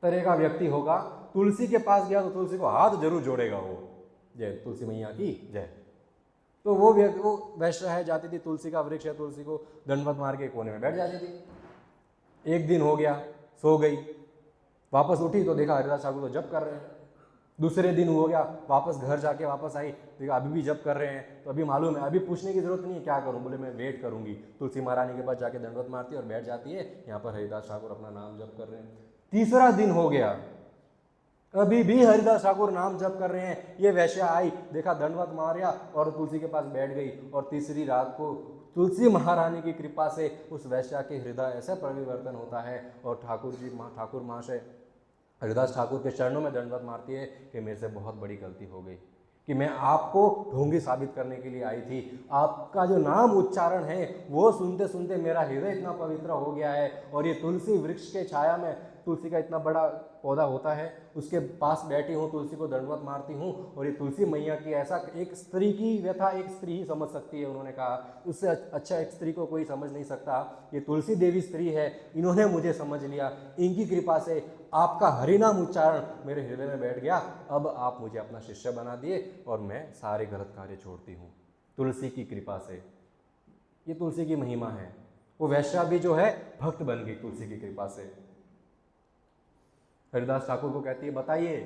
तरह का व्यक्ति होगा, तुलसी के पास गया तो तुलसी को हाथ जरूर जोड़ेगा वो, जय तुलसी मैया की जय। तो वो वैश्या है, जाती थी, तुलसी का वृक्ष है, तुलसी को दंडवत मार के कोने में बैठ जाती थी। एक दिन हो गया, सो गई, वापस उठी तो देखा हरिदास ठाकुर तो जप कर रहे हैं। दूसरे दिन हो गया, वापस घर जाके वापस आई, देखा अभी भी जप कर रहे हैं। तो अभी मालूम है, अभी पूछने की जरूरत नहीं है क्या करूं, बोले मैं वेट करूंगी। तुलसी महारानी के पास जाके दंडवत मारती है और बैठ जाती है। यहाँ पर हरिदास ठाकुर अपना नाम जप कर रहे हैं। तीसरा दिन हो गया, अभी भी हरिदास ठाकुर नाम जप कर रहे हैं। ये वैश्या आई, देखा दंडवत मारिया और तुलसी के पास बैठ गई। और तीसरी रात को तुलसी महारानी की कृपा से उस वैश्या के हृदय ऐसा परिवर्तन होता है और ठाकुर महाशय हरिदास ठाकुर के चरणों में दंडवत मारती है कि मेरे से बहुत बड़ी गलती हो गई, कि मैं आपको ढोंगी साबित करने के लिए आई थी। आपका जो नाम उच्चारण है वो सुनते सुनते मेरा हृदय इतना पवित्र हो गया है। और ये तुलसी वृक्ष के छाया में, तुलसी का इतना बड़ा पौधा होता है, उसके पास बैठी हूँ, तुलसी को दंडवत मारती हूँ। और ये तुलसी मैया की ऐसा, एक स्त्री की व्यथा एक स्त्री ही समझ सकती है, उन्होंने कहा, उससे अच्छा एक स्त्री को कोई समझ नहीं सकता। ये तुलसी देवी स्त्री है, इन्होंने मुझे समझ लिया, इनकी कृपा से आपका हरिनाम उच्चारण मेरे हृदय में बैठ गया। अब आप मुझे अपना शिष्य बना दिए और मैं सारे गलत कार्य छोड़ती हूँ तुलसी की कृपा से। ये तुलसी की महिमा है। वो वैश्या भी जो है भक्त बन गई तुलसी की कृपा से। हरिदास ठाकुर को कहती है बताइए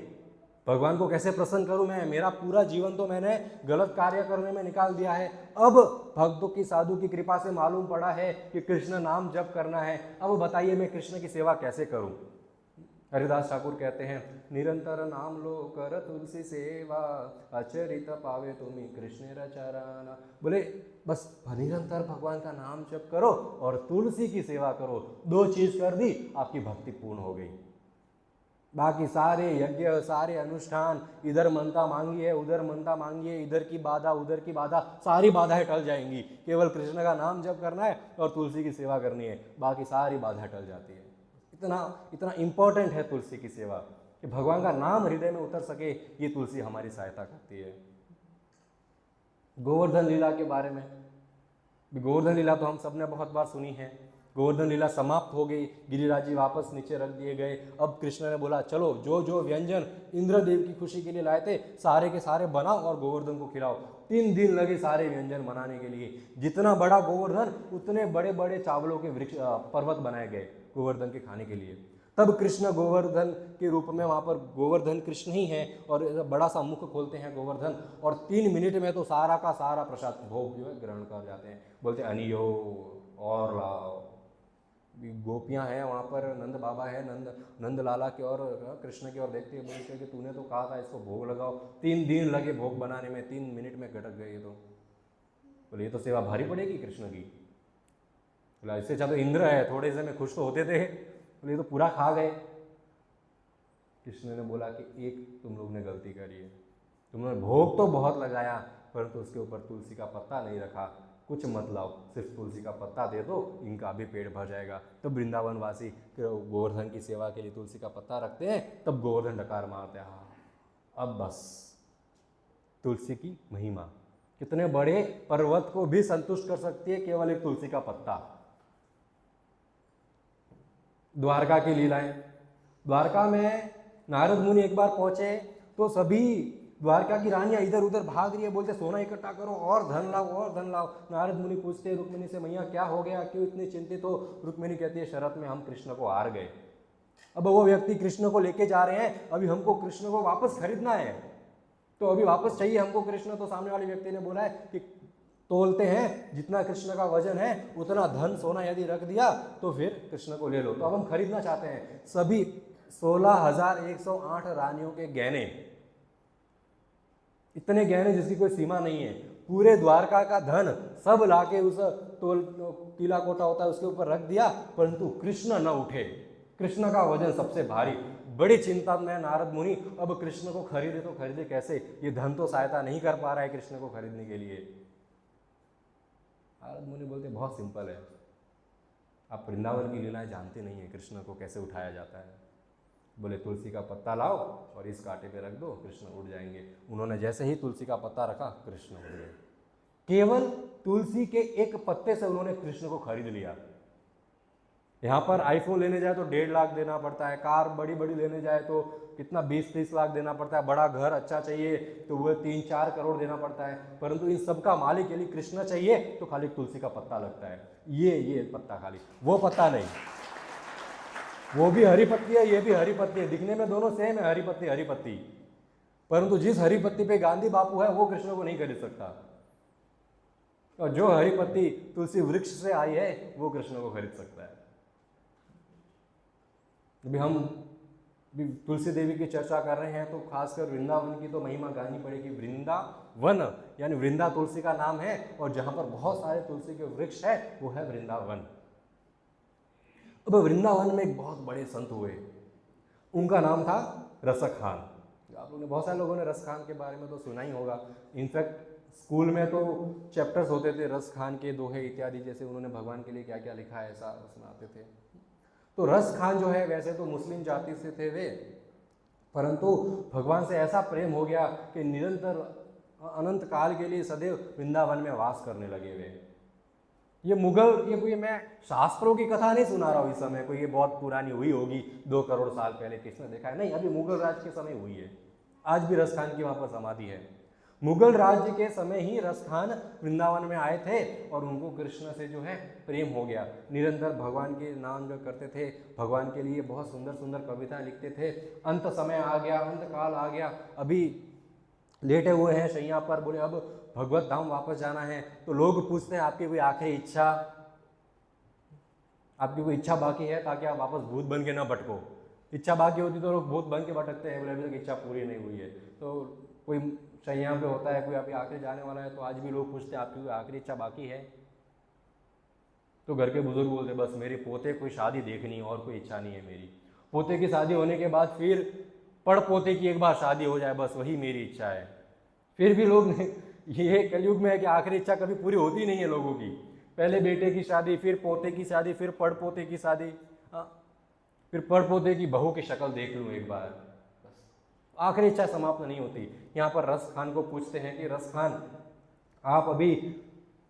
भगवान को कैसे प्रसन्न करूं मैं, मेरा पूरा जीवन तो मैंने गलत कार्य करने में निकाल दिया है। अब भक्तों की, साधु की कृपा से मालूम पड़ा है कि कृष्ण नाम जप करना है। अब बताइए मैं कृष्ण की सेवा कैसे करूं। हरिदास ठाकुर कहते हैं निरंतर नाम लो कर तुलसी सेवा, अचरित पावे तुम्हें कृष्ण रचराना। बोले बस निरंतर भगवान का नाम जप करो और तुलसी की सेवा करो, 2 चीज कर दी, आपकी भक्ति पूर्ण हो गई। बाकी सारे यज्ञ, सारे अनुष्ठान, इधर मनता मांगिए, उधर मनता मांगिए, इधर की बाधा, उधर की बाधा, सारी बाधाएं टल जाएंगी। केवल कृष्ण का नाम जप करना है और तुलसी की सेवा करनी है, बाकी सारी बाधाएं टल जाती है। इतना इंपॉर्टेंट है तुलसी की सेवा कि भगवान का नाम हृदय में उतर सके, ये तुलसी हमारी सहायता करती है। गोवर्धन लीला के बारे में, गोवर्धन लीला तो हम सबने बहुत बार सुनी है। गोवर्धन लीला समाप्त हो गई, गिरिराज जी वापस नीचे रख दिए गए। अब कृष्ण ने बोला चलो जो जो व्यंजन इंद्रदेव की खुशी के लिए लाए थे सारे के सारे बनाओ और गोवर्धन को खिलाओ। 3 दिन लगे सारे व्यंजन बनाने के लिए। जितना बड़ा गोवर्धन उतने बड़े बड़े चावलों के वृक्ष पर्वत बनाए गए गोवर्धन के खाने के लिए। तब कृष्ण गोवर्धन के रूप में, वहाँ पर गोवर्धन कृष्ण ही है और बड़ा सा मुख खोलते हैं गोवर्धन, और 3 मिनट में तो सारा का सारा प्रसाद भोग जो है ग्रहण कर जाते हैं। बोलते अनियो और लाओ। गोपियां हैं वहाँ पर, नंद बाबा है, नंद लाला की और कृष्ण की ओर देखते हैं, बोलते कि तूने तो कहा था इसको भोग लगाओ। 3 दिन लगे भोग बनाने में, 3 मिनट में गटक गए। तो बोले ये तो सेवा भारी पड़ेगी कृष्ण की। बोला इससे अच्छा तो इंद्र है, थोड़े से में खुश तो होते थे। बोले ये तो पूरा खा गए। कृष्ण ने बोला कि एक तुम लोग ने गलती करी है, तुमने भोग तो बहुत लगाया परंतु उसके ऊपर तुलसी का पत्ता नहीं रखा। कुछ मत लाओ, सिर्फ तुलसी का पत्ता दे दो, इनका भी पेट भर जाएगा। तो वृंदावन वासी गोवर्धन की सेवा के लिए तुलसी का पत्ता रखते हैं, तब गोवर्धन डकार मारते हैं, हाँ अब बस तुलसी की महिमा कितने बड़े पर्वत को भी संतुष्ट कर सकती है केवल एक तुलसी का पत्ता। द्वारका की लीलाएं, द्वारका में नारद मुनि एक बार पहुंचे तो सभी द्वारका की रानियां इधर उधर भाग रही है, बोलते सोना इकट्ठा करो और धन लाओ और धन लाओ। नारद मुनि पूछते रुक्मिणी से, मैया क्या हो गया, क्यों इतनी चिंतित हो? रुक्मिणी कहती है, शरत में हम कृष्ण को हार गए। अब वो व्यक्ति कृष्ण को लेके जा रहे हैं, अभी हमको कृष्ण को वापस खरीदना है, तो अभी वापस चाहिए हमको कृष्ण। तो सामने वाले व्यक्ति ने बोला है कि तोलते हैं, जितना कृष्ण का वजन है उतना धन सोना यदि रख दिया तो फिर कृष्ण को ले लो। तो अब हम खरीदना चाहते हैं। सभी 16,108 रानियों के गहने, इतने गहने जिसकी कोई सीमा नहीं है, पूरे द्वारका का धन सब लाके उस तोल कीला कोटा होता है उसके ऊपर रख दिया, परंतु कृष्ण न उठे। कृष्ण का वजन सबसे भारी। बड़ी चिंता में नारद मुनि, अब कृष्ण को खरीदे तो खरीदे कैसे, ये धन तो सहायता नहीं कर पा रहा है कृष्ण को खरीदने के लिए। नारद मुनि बोलते बहुत सिंपल है, आप वृंदावन की लीलाएं जानते नहीं है, कृष्ण को कैसे उठाया जाता है। बोले तुलसी का पत्ता लाओ और इस कांटे पे रख दो, कृष्ण उड़ जाएंगे। उन्होंने जैसे ही तुलसी का पत्ता रखा, कृष्ण उड़ गए। केवल तुलसी के एक पत्ते से उन्होंने कृष्ण को खरीद लिया। यहाँ पर आईफोन लेने जाए तो 1.5 लाख देना पड़ता है, कार बड़ी बड़ी लेने जाए तो कितना 20-30 लाख देना पड़ता है, बड़ा घर अच्छा चाहिए तो वो 3-4 करोड़ देना पड़ता है, परंतु इन सबका मालिक यदि कृष्ण चाहिए तो खाली तुलसी का पत्ता लगता है। ये पत्ता, खाली वो पत्ता नहीं, वो भी हरी पत्ती है, ये भी हरी पत्ती है, दिखने में दोनों सेम है, हरी पत्ती हरी पत्ती, परंतु जिस हरी पत्ती पे गांधी बापू है वो कृष्ण को नहीं खरीद सकता, और जो हरी पत्ती तुलसी वृक्ष से आई है वो कृष्ण को खरीद सकता है। अभी हम तुलसी देवी की चर्चा कर रहे हैं तो खासकर वृंदावन की तो महिमा गानी पड़ेगी। वृंदावन यानी वृंदा तुलसी का नाम है, और जहां पर बहुत सारे तुलसी के वृक्ष है वो है वृंदावन। अब वृंदावन में एक बहुत बड़े संत हुए, उनका नाम था रसखान। आप लोगों ने, बहुत सारे लोगों ने रसखान के बारे में तो सुना ही होगा। इनफैक्ट स्कूल में तो चैप्टर्स होते थे रसखान के दोहे इत्यादि, जैसे उन्होंने भगवान के लिए क्या क्या लिखा है ऐसा सुनाते थे। तो रसखान जो है वैसे तो मुस्लिम जाति से थे वे, परंतु भगवान से ऐसा प्रेम हो गया कि निरंतर अनंत काल के लिए सदैव वृंदावन में वास करने लगे वे। ये मुगल, ये कोई मैं शास्त्रों की कथा नहीं सुना रहा हूँ इस समय, कोई ये बहुत पुरानी हुई होगी 2 करोड़ साल पहले किसने देखा है, नहीं, अभी मुगल राज के समय हुई है। आज भी रसखान की वहाँ पर समाधि है। मुगल राज्य के समय ही रसखान वृंदावन में आए थे और उनको कृष्ण से जो है प्रेम हो गया। निरंतर भगवान के नाम जो करते थे, भगवान के लिए बहुत सुंदर सुंदर कविताएं लिखते थे। अंत समय आ गया, अंत काल आ गया, अभी लेटे हुए हैं शैया पर, बोले अब भगवत धाम वापस जाना है। तो लोग पूछते हैं आपकी कोई आखिरी इच्छा, आपकी कोई इच्छा बाकी है ताकि आप वापस भूत बन के ना भटको। इच्छा बाकी होती तो लोग भूत बन के भटकते हैं, बोले अभी तक इच्छा पूरी नहीं हुई है। तो कोई शैया पे होता है, कोई अभी आखिरी जाने वाला है, तो आज भी लोग पूछते हैं आपकी कोई आखिरी इच्छा बाकी है। तो घर के बुजुर्ग बोलते बस मेरे पोते कोई शादी देखनी है और कोई इच्छा नहीं है मेरी। पोते की शादी होने के बाद फिर पड़ पोते की एक बार शादी हो जाए, बस वही मेरी इच्छा है। फिर भी लोग ये कलयुग में है कि आखिरी इच्छा कभी पूरी होती नहीं है लोगों की। पहले बेटे की शादी, फिर पोते की शादी, फिर पड़ पोते की शादी, फिर पड़ पोते की बहू की शक्ल देख लूँ एक बार, बस आखिरी इच्छा समाप्त नहीं होती। यहाँ पर रसखान को पूछते हैं कि रसखान आप अभी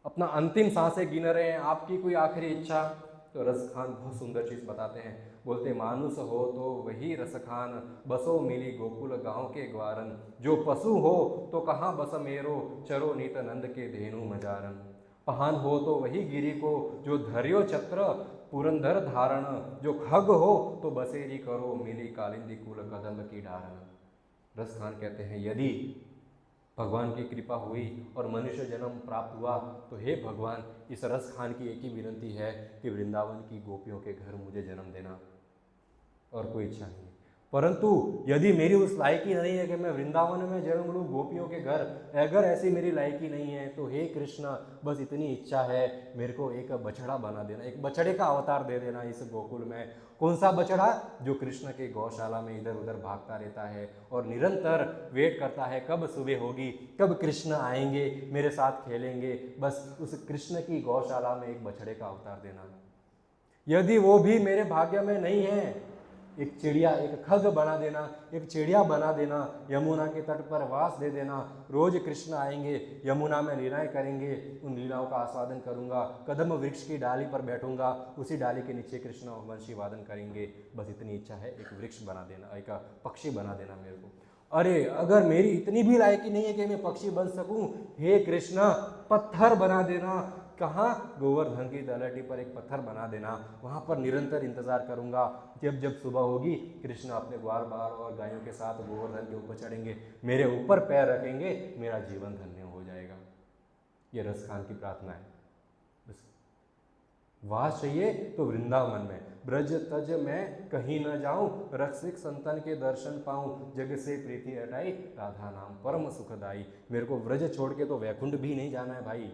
अपना अंतिम सांसें गिन रहे हैं, आपकी कोई आखिरी इच्छा? तो रसखान बहुत सुंदर चीज़ बताते हैं, बोलते मानुष हो तो वही रसखान, बसो मिली गोकुल गांव के ग्वारन, जो पशु हो तो कहाँ बस मेरो, चरो नीत नंद के धेनु मजारन। पहान हो तो वही गिरी को, जो धर्यो छत्र पुरंदर धारण, जो खग हो तो बसेरी करो, मिली कालिंदी कुल कदम की डारन। रसखान कहते हैं यदि भगवान की कृपा हुई और मनुष्य जन्म प्राप्त हुआ तो हे भगवान, इस रसखान की एक ही विनती है कि वृंदावन की गोपियों के घर मुझे जन्म देना, और कोई इच्छा नहीं। परंतु यदि मेरी उस लायकी नहीं है कि मैं वृंदावन में जन्म लूँ गोपियों के घर, अगर ऐसी मेरी लायकी नहीं है तो हे कृष्ण, बस इतनी इच्छा है, मेरे को एक बछड़ा बना देना, एक बछड़े का अवतार दे देना इस गोकुल में। कौन सा बछड़ा? जो कृष्ण के गौशाला में इधर उधर भागता रहता है और निरंतर वेट करता है कब सुबह होगी, कब कृष्ण आएंगे मेरे साथ खेलेंगे। बस उस कृष्ण की गौशाला में एक बछड़े का अवतार देना। यदि वो भी मेरे भाग्य में नहीं है एक चिड़िया, एक खग बना देना, एक चिड़िया बना देना, यमुना के तट पर वास दे देना। रोज कृष्ण आएंगे, यमुना में लीलाएं करेंगे, उन लीलाओं का आस्वादन करूंगा, कदम वृक्ष की डाली पर बैठूंगा, उसी डाली के नीचे कृष्ण वंशी वादन करेंगे। बस इतनी इच्छा है, एक वृक्ष बना देना, एक पक्षी बना देना मेरे को। अरे अगर मेरी इतनी भी लायकी नहीं है कि मैं पक्षी बन सकूं, हे कृष्ण पत्थर बना देना। कहाँ? गोवर्धन की तलहटी पर एक पत्थर बना देना, वहां पर निरंतर इंतजार करूंगा। जब जब सुबह होगी, कृष्ण अपने ग्वाल बाल और गायों के साथ गोवर्धन के ऊपर चढ़ेंगे, मेरे ऊपर पैर रखेंगे, मेरा जीवन धन्य हो जाएगा। ये रसखान की प्रार्थना है। वास चाहिए तो वृंदावन में, ब्रज तज मैं कहीं न जाऊं, रसिक संतन के दर्शन पाऊं, जग से प्रीति हटाई, राधा नाम परम सुखदाई। मेरे को ब्रज छोड़ के तो वैकुंठ भी नहीं जाना है भाई।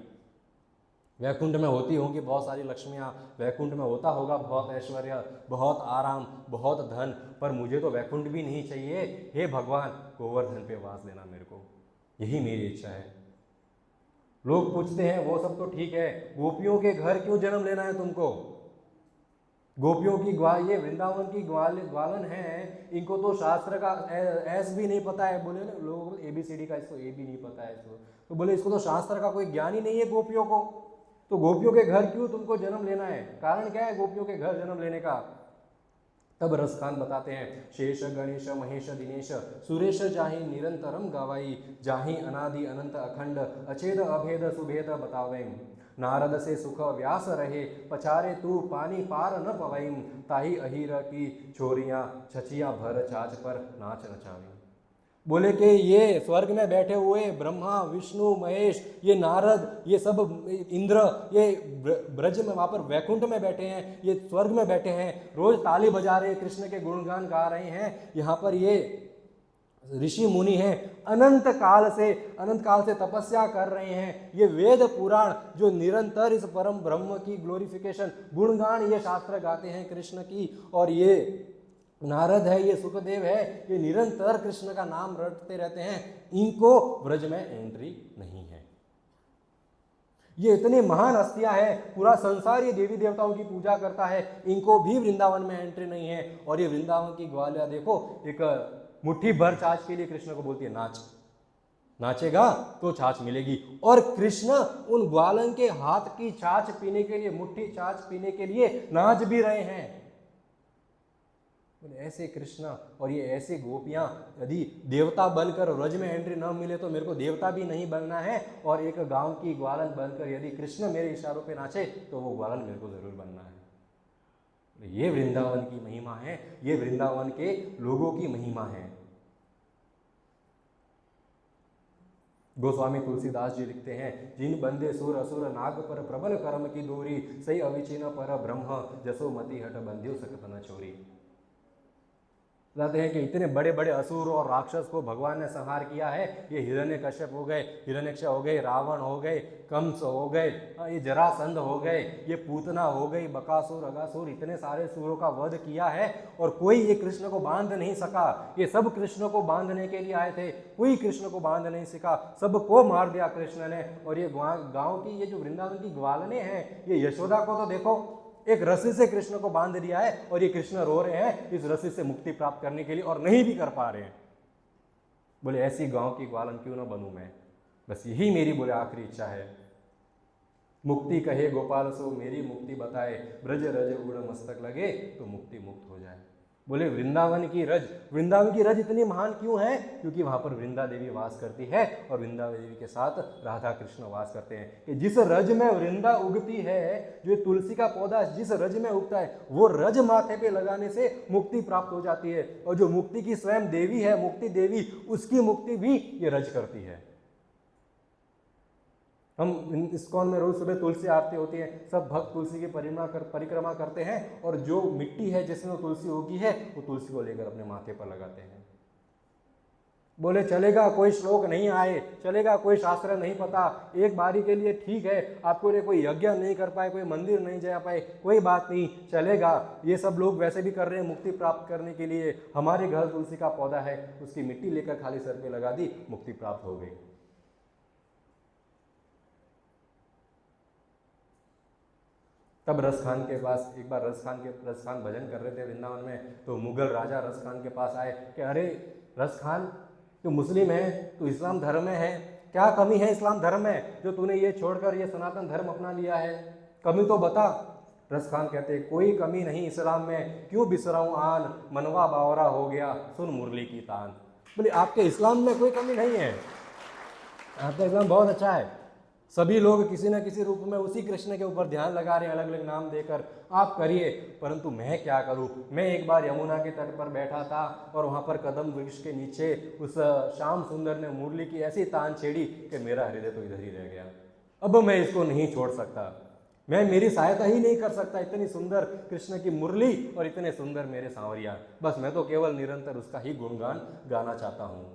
वैकुंठ में होती होंगी बहुत सारी लक्ष्मियाँ, वैकुंठ में होता होगा बहुत ऐश्वर्य, बहुत आराम, बहुत धन, पर मुझे तो वैकुंठ भी नहीं चाहिए। हे भगवान, गोवर्धन पे वास देना मेरे को, यही मेरी इच्छा है। लोग पूछते हैं वो सब तो ठीक है, गोपियों के घर क्यों जन्म लेना है तुमको? गोपियों की ग्वाल, ये वृंदावन की ग्वालन है, इनको तो शास्त्र का एस भी नहीं पता है। बोले ना लोग ABCD का, इसको ए भी नहीं पता है इसको, तो बोले इसको तो शास्त्र का कोई ज्ञान ही नहीं है गोपियों को। तो गोपियों के घर क्यों तुमको जन्म लेना है? कारण क्या है गोपियों के घर जन्म लेने का? तब रसखान बताते हैं, शेष गणेश महेश दिनेश सुरेश जाहि निरंतरम गावाई, जाहि अनादि अनंत अखंड अछेद अभेद सुभेद बतावें। नारद से सुख व्यास रहे, पछारे तू पानी पार न पवईं, ताही अहीर की छोरियां छचिया भर छाछ पर नाच नचावी। बोले कि ये स्वर्ग में बैठे हुए ब्रह्मा विष्णु महेश, ये नारद, ये सब इंद्र, ये ब्रज में वहाँ पर वैकुंठ में बैठे हैं, ये स्वर्ग में बैठे हैं, रोज ताली बजा रहे हैं, कृष्ण के गुणगान गा रहे हैं। यहाँ पर ये ऋषि मुनि हैं, अनंत काल से तपस्या कर रहे हैं। ये वेद पुराण जो निरंतर इस परम ब्रह्म की ग्लोरिफिकेशन, गुणगान ये शास्त्र गाते हैं कृष्ण की, और ये नारद है, ये सुखदेव है, ये निरंतर कृष्ण का नाम रटते रहते हैं। इनको ब्रज में एंट्री नहीं है। ये इतनी महान हस्तियां हैं, पूरा संसार ये देवी देवताओं की पूजा करता है, इनको भी वृंदावन में एंट्री नहीं है। और ये वृंदावन की ग्वालिया देखो, एक मुट्ठी भर छाछ के लिए कृष्ण को बोलती है नाच, नाचेगा तो छाछ मिलेगी। और कृष्ण उन ग्वालन के हाथ की छाछ पीने के लिए, मुट्ठी छाछ पीने के लिए नाच भी रहे हैं। ऐसे कृष्ण और ये ऐसे गोपियां, यदि देवता बनकर ब्रज में एंट्री न मिले तो मेरे को देवता भी नहीं बनना है, और एक गांव की ग्वालन बनकर यदि कृष्ण मेरे इशारों पे नाचे तो वो ग्वालन मेरे को जरूर बनना है। ये वृंदावन की महिमा है, ये वृंदावन के लोगों की महिमा है। गोस्वामी तुलसीदास जी लिखते हैं, जिन बंदे सुर असुर नाग पर प्रबल कर्म की दूरी, सही अविचिन पर ब्रह्म जसोमति हट बंध्यो सकत न चोरी। बताते हैं कि इतने बड़े बड़े असुर और राक्षस को भगवान ने संहार किया है। ये हिरण्यकश्यप हो गए, हिरण्यक्ष हो गए, रावण हो गए, कंस हो गए, ये जरासंध हो गए, ये पूतना हो गई, बकासुर अगासुर, इतने सारे सूरों का वध किया है, और कोई ये कृष्ण को बांध नहीं सका। ये सब कृष्ण को बांधने के लिए आए थे, कोई कृष्ण को बांध नहीं सका, सबको मार दिया कृष्ण ने। और ये गाँव की, ये जो वृंदावन की ग्वालने हैं, ये यशोदा को तो देखो, एक रस्सी से कृष्ण को बांध दिया है, और ये कृष्ण रो रहे हैं इस रस्सी से मुक्ति प्राप्त करने के लिए, और नहीं भी कर पा रहे हैं। बोले ऐसी गांव की ग्वालन क्यों ना बनूं मैं? बस यही मेरी बोले आखिरी इच्छा है। मुक्ति कहे गोपाल सो मेरी मुक्ति बताए, ब्रज रज उड़ मस्तक लगे तो मुक्ति मुक्त हो जाए। बोले वृंदावन की रज इतनी महान क्यों है? क्योंकि वहां पर वृंदा देवी वास करती है, और वृंदा देवी के साथ राधा कृष्ण वास करते हैं। कि जिस रज में वृंदा उगती है, जो तुलसी का पौधा जिस रज में उगता है, वो रज माथे पे लगाने से मुक्ति प्राप्त हो जाती है। और जो मुक्ति की स्वयं देवी है, मुक्ति देवी, उसकी मुक्ति भी ये रज करती है। हम इस्कॉन में रोज सुबह तुलसी आरती होती है, सब भक्त तुलसी की परिक्रमा करते हैं, और जो मिट्टी है जिसमें वो तुलसी उगी है, वो तुलसी को लेकर अपने माथे पर लगाते हैं। बोले चलेगा कोई श्लोक नहीं आए, चलेगा कोई शास्त्र नहीं पता, एक बारी के लिए ठीक है, आपको लिए कोई यज्ञ नहीं कर पाए, कोई मंदिर नहीं जा पाए, कोई बात नहीं, चलेगा। ये सब लोग वैसे भी कर रहे हैं मुक्ति प्राप्त करने के लिए। हमारे घर तुलसी का पौधा है, उसकी मिट्टी लेकर खाली सर पे लगा दी, मुक्ति प्राप्त हो गई। तब रस खान के पास एक बार रस खान भजन कर रहे थे वृंदावन में, तो मुगल राजा रस खान के पास आए कि अरे रस खान, तू मुस्लिम है, तू इस्लाम धर्म में है, क्या कमी है इस्लाम धर्म में जो तूने ये छोड़कर ये सनातन धर्म अपना लिया है, कमी तो बता। रस खान कहते कोई कमी नहीं इस्लाम में, क्यों बिसराऊं आन, मनवा बावरा हो गया सुन मुरली की तान। बोले आपके इस्लाम में कोई कमी नहीं है, आपका इस्लाम बहुत अच्छा है, सभी लोग किसी न किसी रूप में उसी कृष्ण के ऊपर ध्यान लगा रहे हैं अलग अलग नाम देकर, आप करिए, परंतु मैं क्या करूं। मैं एक बार यमुना के तट पर बैठा था और वहां पर कदम वृक्ष के नीचे उस श्याम सुंदर ने मुरली की ऐसी तान छेड़ी कि मेरा हृदय तो इधर ही रह गया। अब मैं इसको नहीं छोड़ सकता, मैं मेरी सहायता ही नहीं कर सकता, इतनी सुंदर कृष्ण की मुरली और इतने सुंदर मेरे सांवरिया, बस मैं तो केवल निरंतर उसका ही गुणगान गाना चाहता हूँ।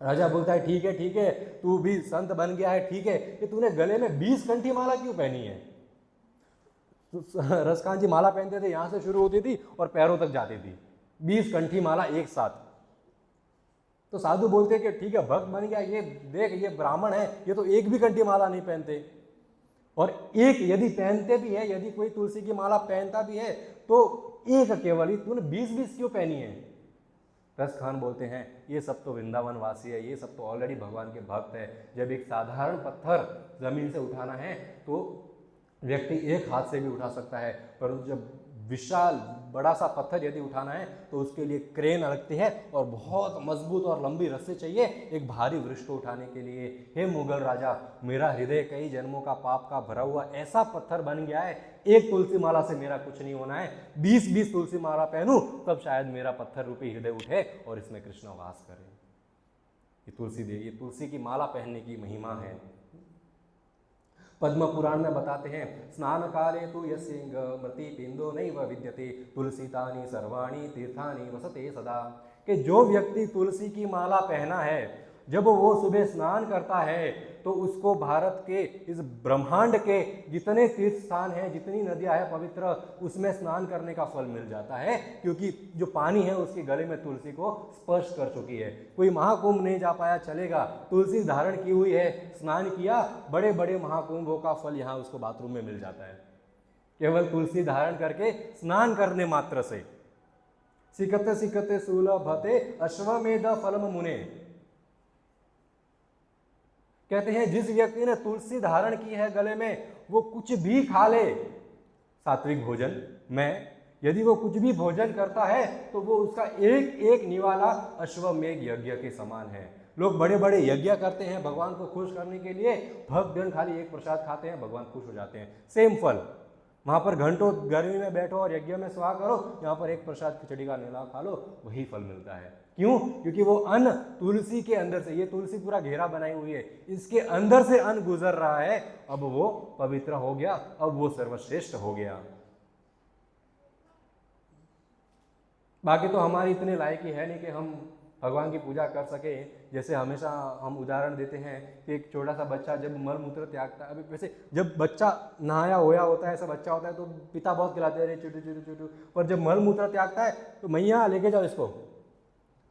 राजा बोलता है ठीक है, तू भी संत बन गया है, ठीक है, कि तूने गले में 20 कंठी माला क्यों पहनी है। रसखान जी माला पहनते थे, यहां से शुरू होती थी और पैरों तक जाती थी, 20 कंठी माला एक साथ। तो साधु बोलते कि ठीक है भक्त बन गया, ये देख ये ब्राह्मण है, ये तो एक भी कंठी माला नहीं पहनते, और एक यदि पहनते भी है, यदि कोई तुलसी की माला पहनता भी है तो एक केवल ही, तूने 20 क्यों पहनी है। रस खान बोलते हैं ये सब तो वृंदावन वासी है, ये सब तो ऑलरेडी भगवान के भक्त है। जब एक साधारण पत्थर जमीन से उठाना है तो व्यक्ति एक हाथ से भी उठा सकता है, परंतु जब विशाल बड़ा सा पत्थर यदि उठाना है तो उसके लिए क्रेन लगती है और बहुत मजबूत और लंबी रस्सी चाहिए एक भारी वृक्ष को उठाने के लिए। हे मुगल राजा, मेरा हृदय कई जन्मों का पाप का भरा हुआ ऐसा पत्थर बन गया है, एक तुलसी माला से मेरा कुछ नहीं होना है, 20 तुलसी माला पहनूं तब शायद मेरा पत्थर रूपी हृदय उठे और इसमें कृष्ण वास करे। ये तुलसी देवी, ये तुलसी की माला पहनने की महिमा है। पद्म पुराण में बताते हैं स्नान काले तु यस्येंग मृति पिंडो नैव विद्यते तुलसीतानि सर्वाणि तीर्थानि वसते सदा, कि जो व्यक्ति तुलसी की माला पहना है जब वो सुबह स्नान करता है तो उसको भारत के इस ब्रह्मांड के जितने तीर्थ स्थान हैं, जितनी नदियां हैं पवित्र, उसमें स्नान करने का फल मिल जाता है, क्योंकि जो पानी है उसके गले में तुलसी को स्पर्श कर चुकी है। कोई महाकुंभ नहीं जा पाया चलेगा, तुलसी धारण की हुई है, स्नान किया, बड़े बड़े महाकुंभों का फल यहाँ उसको बाथरूम में मिल जाता है, केवल तुलसी धारण करके स्नान करने मात्र से। सिकते सिकते सुलभते अश्वमेध फलम मुने, कहते हैं जिस व्यक्ति ने तुलसी धारण की है गले में, वो कुछ भी खा ले, सात्विक भोजन में यदि वो कुछ भी भोजन करता है तो वो उसका एक एक निवाला अश्वमेध यज्ञ के समान है। लोग बड़े बड़े यज्ञ करते हैं भगवान को खुश करने के लिए, भक्तगण खाली एक प्रसाद खाते हैं, भगवान खुश हो जाते हैं, सेम फल। वहां पर घंटों गर्मी में बैठो और यज्ञ में स्वाहा करो, यहाँ पर एक प्रसाद खिचड़ी का नेला खा लो, वही फल मिलता है। क्यों? क्योंकि वो अन्न तुलसी के अंदर से, ये तुलसी पूरा घेरा बनाई हुई है, इसके अंदर से अन्न गुजर रहा है, अब वो पवित्र हो गया, अब वो सर्वश्रेष्ठ हो गया। बाकी तो हमारी इतने लायकी है नहीं कि हम भगवान की पूजा कर सके। जैसे हमेशा हम उदाहरण देते हैं कि एक छोटा सा बच्चा जब मल मूत्र त्यागता है, अभी वैसे जब बच्चा नहाया होया होता है, ऐसा बच्चा होता है तो पिता बहुत खिलाते हैं चुटू चुटू चुटू, पर जब मल मूत्र त्यागता है तो मैया लेके जाओ इसको,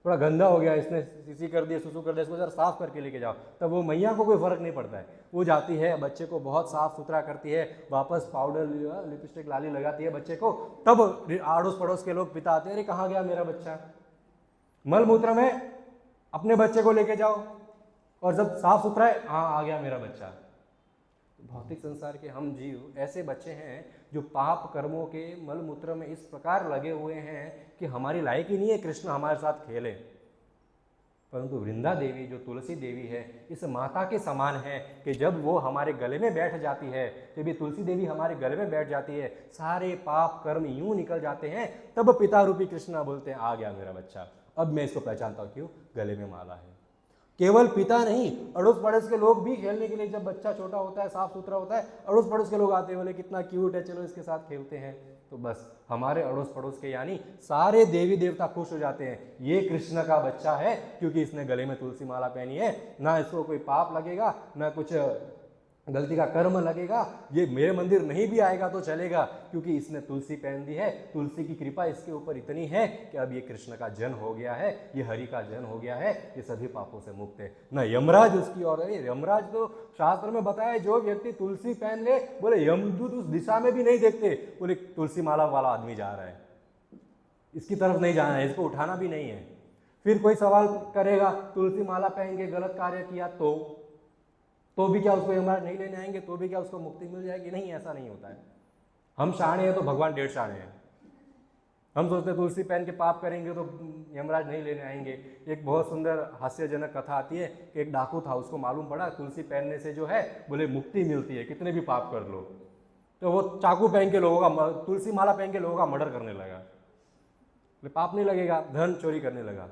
थोड़ा गंदा हो गया, इसने सीसी कर दिया, सुसु कर दिया, इसको जरा साफ करके लेके जाओ, तब वो मैया को कोई फर्क नहीं पड़ता है, वो जाती है बच्चे को बहुत साफ सुथरा करती है, वापस पाउडर लिपस्टिक लाली लगाती है बच्चे को, तब आड़ोस पड़ोस के लोग पिता आते हैं, अरे कहाँ गया मेरा बच्चा। मल मूत्र में अपने बच्चे को लेके जाओ और जब साफ सुथरा है, हाँ आ गया मेरा बच्चा। भौतिक संसार के हम जीव ऐसे बच्चे हैं जो पाप कर्मों के मल मूत्र में इस प्रकार लगे हुए हैं कि हमारी लायक ही नहीं है कृष्ण हमारे साथ खेले। परंतु वृंदा देवी जो तुलसी देवी है इस माता के समान है कि जब वो हमारे गले में बैठ जाती है, जब ये तुलसी देवी हमारे गले में बैठ जाती है, सारे पाप कर्म यूं निकल जाते हैं, तब पिता रूपी कृष्णा बोलते हैं आ गया मेरा बच्चा, अब मैं इसको पहचानता हूँ, क्यों? गले में माला है। केवल पिता नहीं, अड़ोस पड़ोस के लोग भी खेलने के लिए, जब बच्चा छोटा होता है साफ सुथरा होता है, अड़ोस पड़ोस के लोग आते हैं, बोले कितना क्यूट है, चलो इसके साथ खेलते हैं, तो बस हमारे अड़ोस पड़ोस के यानी सारे देवी देवता खुश हो जाते हैं, ये कृष्ण का बच्चा है क्योंकि इसने गले में तुलसी माला पहनी है, ना इसको कोई पाप लगेगा, ना कुछ गलती का कर्म लगेगा, ये मेरे मंदिर नहीं भी आएगा तो चलेगा, क्योंकि इसने तुलसी पहन दी है, तुलसी की कृपा इसके ऊपर इतनी है कि अब ये कृष्ण का जन हो गया है, ये हरि का जन हो गया है, ये सभी पापों से मुक्त है। न यमराज उसकी और यमराज तो शास्त्र में बताया, जो व्यक्ति तुलसी पहन ले, बोले यमदूत उस दिशा में भी नहीं देखते, बोले तुलसी माला वाला आदमी जा रहा है, इसकी तरफ नहीं जाना है, इसको उठाना भी नहीं है। फिर कोई सवाल करेगा, तुलसी माला पहन के गलत कार्य किया तो भी क्या उसको यमराज नहीं लेने आएंगे, तो भी क्या उसको मुक्ति मिल जाएगी? नहीं, ऐसा नहीं होता है। हम शाणे हैं तो भगवान 1.5 शाणे हैं। हम सोचते तुलसी पहन के पाप करेंगे तो यमराज नहीं लेने आएंगे। एक बहुत सुंदर हास्यजनक कथा आती है कि एक डाकू था, उसको मालूम पड़ा तुलसी पहनने से जो है बोले मुक्ति मिलती है, कितने भी पाप कर लो। तो वो चाकू पहन के लोगों का, तुलसी माला पहन के लोगों का मर्डर करने लगा। बोले पाप नहीं लगेगा, धन चोरी करने लगा।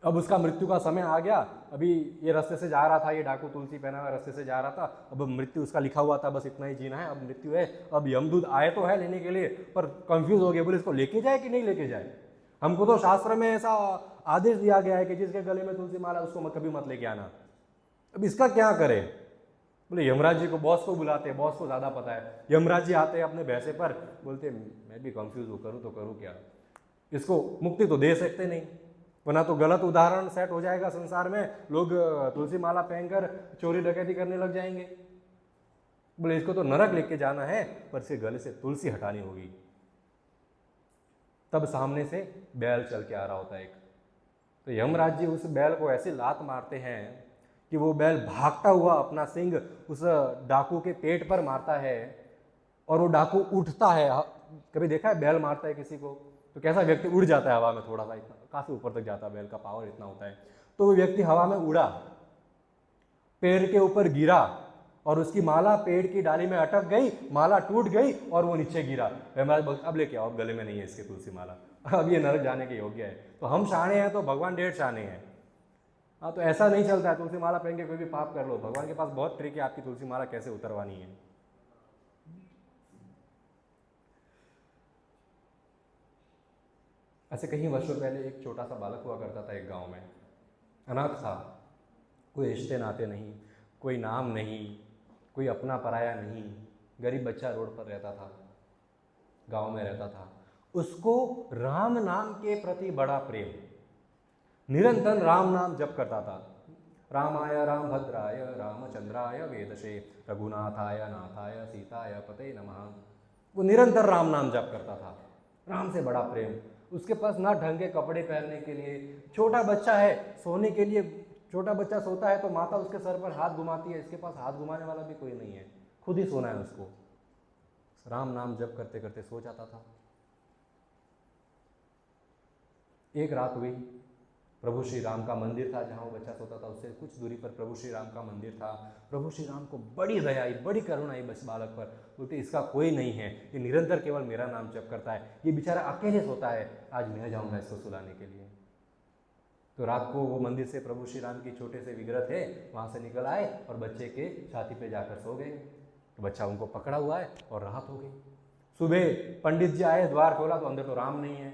अब उसका मृत्यु का समय आ गया, अभी ये रास्ते से जा रहा था, ये डाकू तुलसी पहना हुआ रास्ते से जा रहा था, अब मृत्यु उसका लिखा हुआ था, बस इतना ही जीना है, अब मृत्यु है। अब यमदूत आए तो है लेने के लिए, पर कंफ्यूज हो गए, बोले इसको लेके जाए कि नहीं लेके जाए। हमको तो शास्त्र में ऐसा आदेश दिया गया है कि जिसके गले में तुलसी माला उसको कभी मत लेके आना। अब इसका क्या करे? बोले यमराज जी को, बॉस को बुलाते, बॉस को ज़्यादा पता है। यमराज जी आते हैं अपने भैंसे पर, बोलते मैं भी कंफ्यूज हूँ, करूँ तो करूँ क्या, इसको मुक्ति तो दे सकते नहीं, वरना तो गलत उदाहरण सेट हो जाएगा संसार में, लोग तुलसी माला पहनकर चोरी डकैती करने लग जाएंगे। बोले इसको तो नरक लेके जाना है, पर इसके गले से तुलसी हटानी होगी। तब सामने से बैल चल के आ रहा होता है एक, तो यमराज जी उस बैल को ऐसी लात मारते हैं कि वो बैल भागता हुआ अपना सिंग उस डाकू के पेट पर मारता है, और वो डाकू उठता है। कभी देखा है बैल मारता है किसी को तो कैसा व्यक्ति उड़ जाता है हवा में, थोड़ा सा, इतना काफी ऊपर तक जाता है, बैल का पावर इतना होता है। तो वो व्यक्ति हवा में उड़ा, पेड़ के ऊपर गिरा, और उसकी माला पेड़ की डाली में अटक गई, माला टूट गई और वो नीचे गिरा। अब लेके आओ, अब गले में नहीं है इसके तुलसी माला, अब ये नरक जाने के योग्य है। तो हम शाणे हैं तो भगवान 1.5 शाणे हैं। हाँ, तो ऐसा नहीं चलता है तुलसी माला पहन के कोई भी पाप कर लो। भगवान के पास बहुत ट्रिक है आपकी तुलसी माला कैसे उतरवानी है। ऐसे कई वर्षों पहले एक छोटा सा बालक हुआ करता था एक गांव में, अनाथ था, कोई रिश्ते नाते नहीं, कोई नाम नहीं, कोई अपना पराया नहीं, गरीब बच्चा रोड पर रहता था, गांव में रहता था। उसको राम नाम के प्रति बड़ा प्रेम, निरंतर राम नाम जप करता था। रामाय राम भद्राय रामचंद्राय वेदशे रघुनाथाय नाथाय सीताय पते नमः। वो निरंतर राम नाम जप करता था, राम से बड़ा प्रेम। उसके पास ना ढंग के कपड़े पहनने के लिए, छोटा बच्चा है, सोने के लिए, छोटा बच्चा सोता है तो माता उसके सर पर हाथ घुमाती है, इसके पास हाथ घुमाने वाला भी कोई नहीं है, खुद ही सोना है उसको। राम नाम जप करते करते सो जाता था। एक रात हुई, प्रभु श्री राम का मंदिर था जहाँ वो बच्चा सोता था, उससे कुछ दूरी पर प्रभु श्री राम का मंदिर था। प्रभु श्री राम को बड़ी दया आई, बड़ी करुणा आई बस बालक पर। बोलते इसका कोई नहीं है, ये निरंतर केवल मेरा नाम जप करता है, ये बेचारा अकेले सोता है, आज मैं जाऊँगा इसको सुलाने के लिए। तो रात को वो मंदिर से प्रभु श्री राम की छोटे से विग्रह थे, वहाँ से निकल आए और बच्चे के छाती पे जाकर सो गए। तो बच्चा उनको पकड़ा हुआ है और राहत हो गई। सुबह पंडित जी आए, द्वार खोला तो अंदर तो राम नहीं है,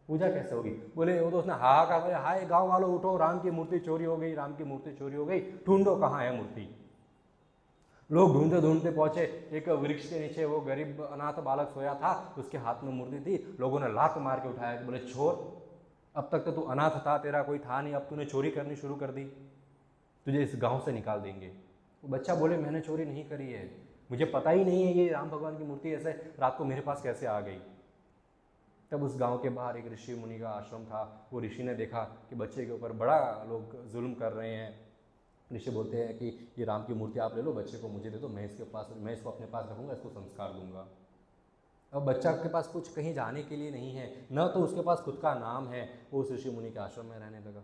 पूजा कैसे होगी? बोले वो तो उसने हाहाकार किया, हाय गांव वालों उठो, राम की मूर्ति चोरी हो गई, राम की मूर्ति चोरी हो गई, ढूंढो कहाँ है मूर्ति। लोग ढूंढते ढूंढते पहुंचे, एक वृक्ष के नीचे वो गरीब अनाथ बालक सोया था, उसके हाथ में मूर्ति थी। लोगों ने लात मार के उठाया, बोले छोर, अब तक तो तू अनाथ था, तेरा कोई था नहीं, अब तूने चोरी करनी शुरू कर दी, तुझे इस गाँव से निकाल देंगे। वो बच्चा बोले मैंने चोरी नहीं करी है, मुझे पता ही नहीं है ये राम भगवान की मूर्ति ऐसे रात को मेरे पास कैसे आ गई। तब उस गांव के बाहर एक ऋषि मुनि का आश्रम था। वो ऋषि ने देखा कि बच्चे के ऊपर बड़ा लोग जुल्म कर रहे हैं। ऋषि बोलते हैं कि ये राम की मूर्ति आप ले लो, बच्चे को मुझे दे दो, मैं इसको अपने पास रखूँगा, इसको संस्कार दूंगा। अब बच्चा के पास कुछ कहीं जाने के लिए नहीं है, न तो उसके पास खुद का नाम है। वो उस ऋषि मुनि के आश्रम में रहने लगा।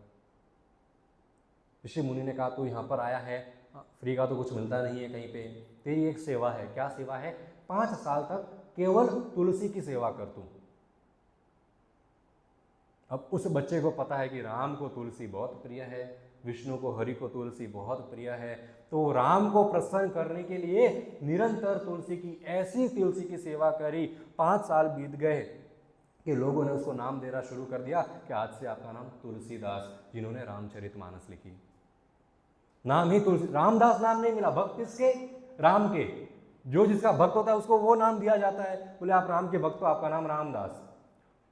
ऋषि मुनि ने कहा तू यहाँ पर आया है, फ्री का तो कुछ मिलता नहीं है कहीं पे, तेरी एक सेवा है। क्या सेवा है? 5 साल तक केवल तुलसी की सेवा कर तू। अब उस बच्चे को पता है कि राम को तुलसी बहुत प्रिय है, विष्णु को, हरि को तुलसी बहुत प्रिय है। तो राम को प्रसन्न करने के लिए निरंतर तुलसी की सेवा करी। 5 साल बीत गए कि लोगों ने उसको नाम देना शुरू कर दिया कि आज से आपका नाम तुलसीदास, जिन्होंने रामचरितमानस लिखी। नाम ही तुलसी, रामदास नाम नहीं मिला, भक्त किसके? राम के। जो जिसका भक्त होता है उसको वो नाम दिया जाता है, बोले आप राम के भक्त हो, आपका नाम रामदास।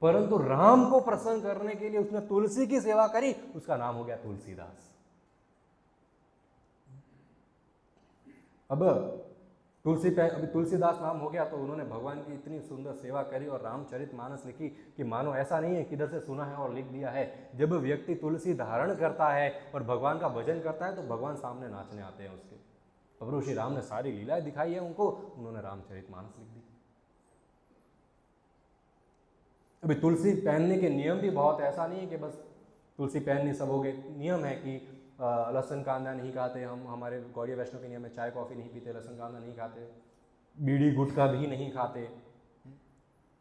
परंतु राम को प्रसन्न करने के लिए उसने तुलसी की सेवा करी, उसका नाम हो गया तुलसीदास। अब अभी तुलसीदास नाम हो गया तो उन्होंने भगवान की इतनी सुंदर सेवा करी और रामचरितमानस लिखी कि मानो ऐसा नहीं है किधर से सुना है और लिख दिया है। जब व्यक्ति तुलसी धारण करता है और भगवान का भजन करता है तो भगवान सामने नाचने आते हैं उसके। प्रभु श्री राम ने सारी लीलाएं दिखाई है उनको, उन्होंने रामचरितमानस लिख दी। अभी तुलसी पहनने के नियम भी बहुत, ऐसा नहीं है कि बस तुलसी पहननी सब हो गए। नियम है कि लहसुन कांदा नहीं खाते हम, हमारे गौड़ीय वैष्णव के नियम में चाय कॉफ़ी नहीं पीते, लहसुन कांदा नहीं खाते, बीड़ी गुटखा भी नहीं खाते।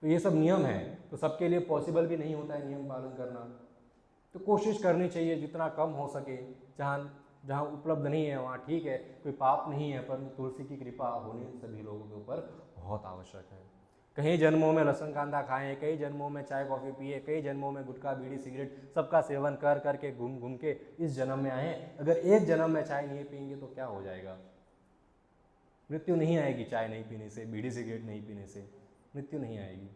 तो ये सब नियम है, तो सबके लिए पॉसिबल भी नहीं होता है नियम पालन करना। तो कोशिश करनी चाहिए जितना कम हो सके, जहाँ उपलब्ध नहीं है वहाँ ठीक है, कोई पाप नहीं है, पर तुलसी की कृपा होनी सभी लोगों के ऊपर बहुत आवश्यक है। कई जन्मों में लहसुन कांदा खाएं, कई जन्मों में चाय कॉफ़ी पिए, कई जन्मों में गुटखा बीड़ी सिगरेट सबका सेवन कर करके घूम घूम के इस जन्म में आए। अगर एक जन्म में चाय नहीं पिएंगे तो क्या हो जाएगा? मृत्यु नहीं आएगी चाय नहीं पीने से, बीड़ी सिगरेट नहीं पीने से मृत्यु नहीं आएगी।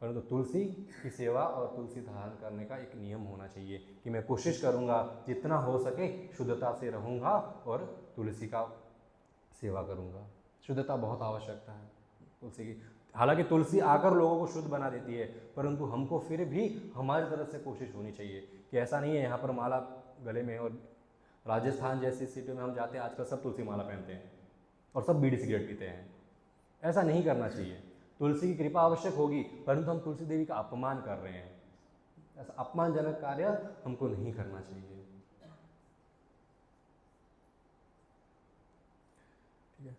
परंतु तुलसी की सेवा और तुलसी धारण करने का एक नियम होना चाहिए कि मैं कोशिश करूँगा जितना हो सके शुद्धता से रहूँगा और तुलसी का सेवा करूँगा। शुद्धता बहुत आवश्यकता है तुलसी की। हालांकि तुलसी आकर लोगों को शुद्ध बना देती है, परंतु हमको फिर भी हमारी तरफ से कोशिश होनी चाहिए कि ऐसा नहीं है यहाँ पर माला गले में, और राजस्थान जैसी सिटी में हम जाते हैं आजकल सब तुलसी माला पहनते हैं और सब बीड़ी सिगरेट पीते हैं। ऐसा नहीं करना चाहिए। तुलसी की कृपा आवश्यक होगी, परंतु हम तुलसी देवी का अपमान कर रहे हैं। ऐसा अपमानजनक कार्य हमको नहीं करना चाहिए। ठीक है,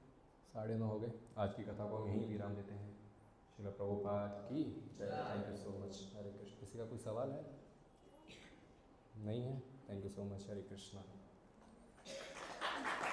9:30 हो गए। आज की कथा को हम यहीं विराम देते हैं। श्रील प्रभुपाद की जय। Thank you so much. Hare Krishna. किसी का कोई सवाल है? नहीं है? Thank you so much. Hare Krishna.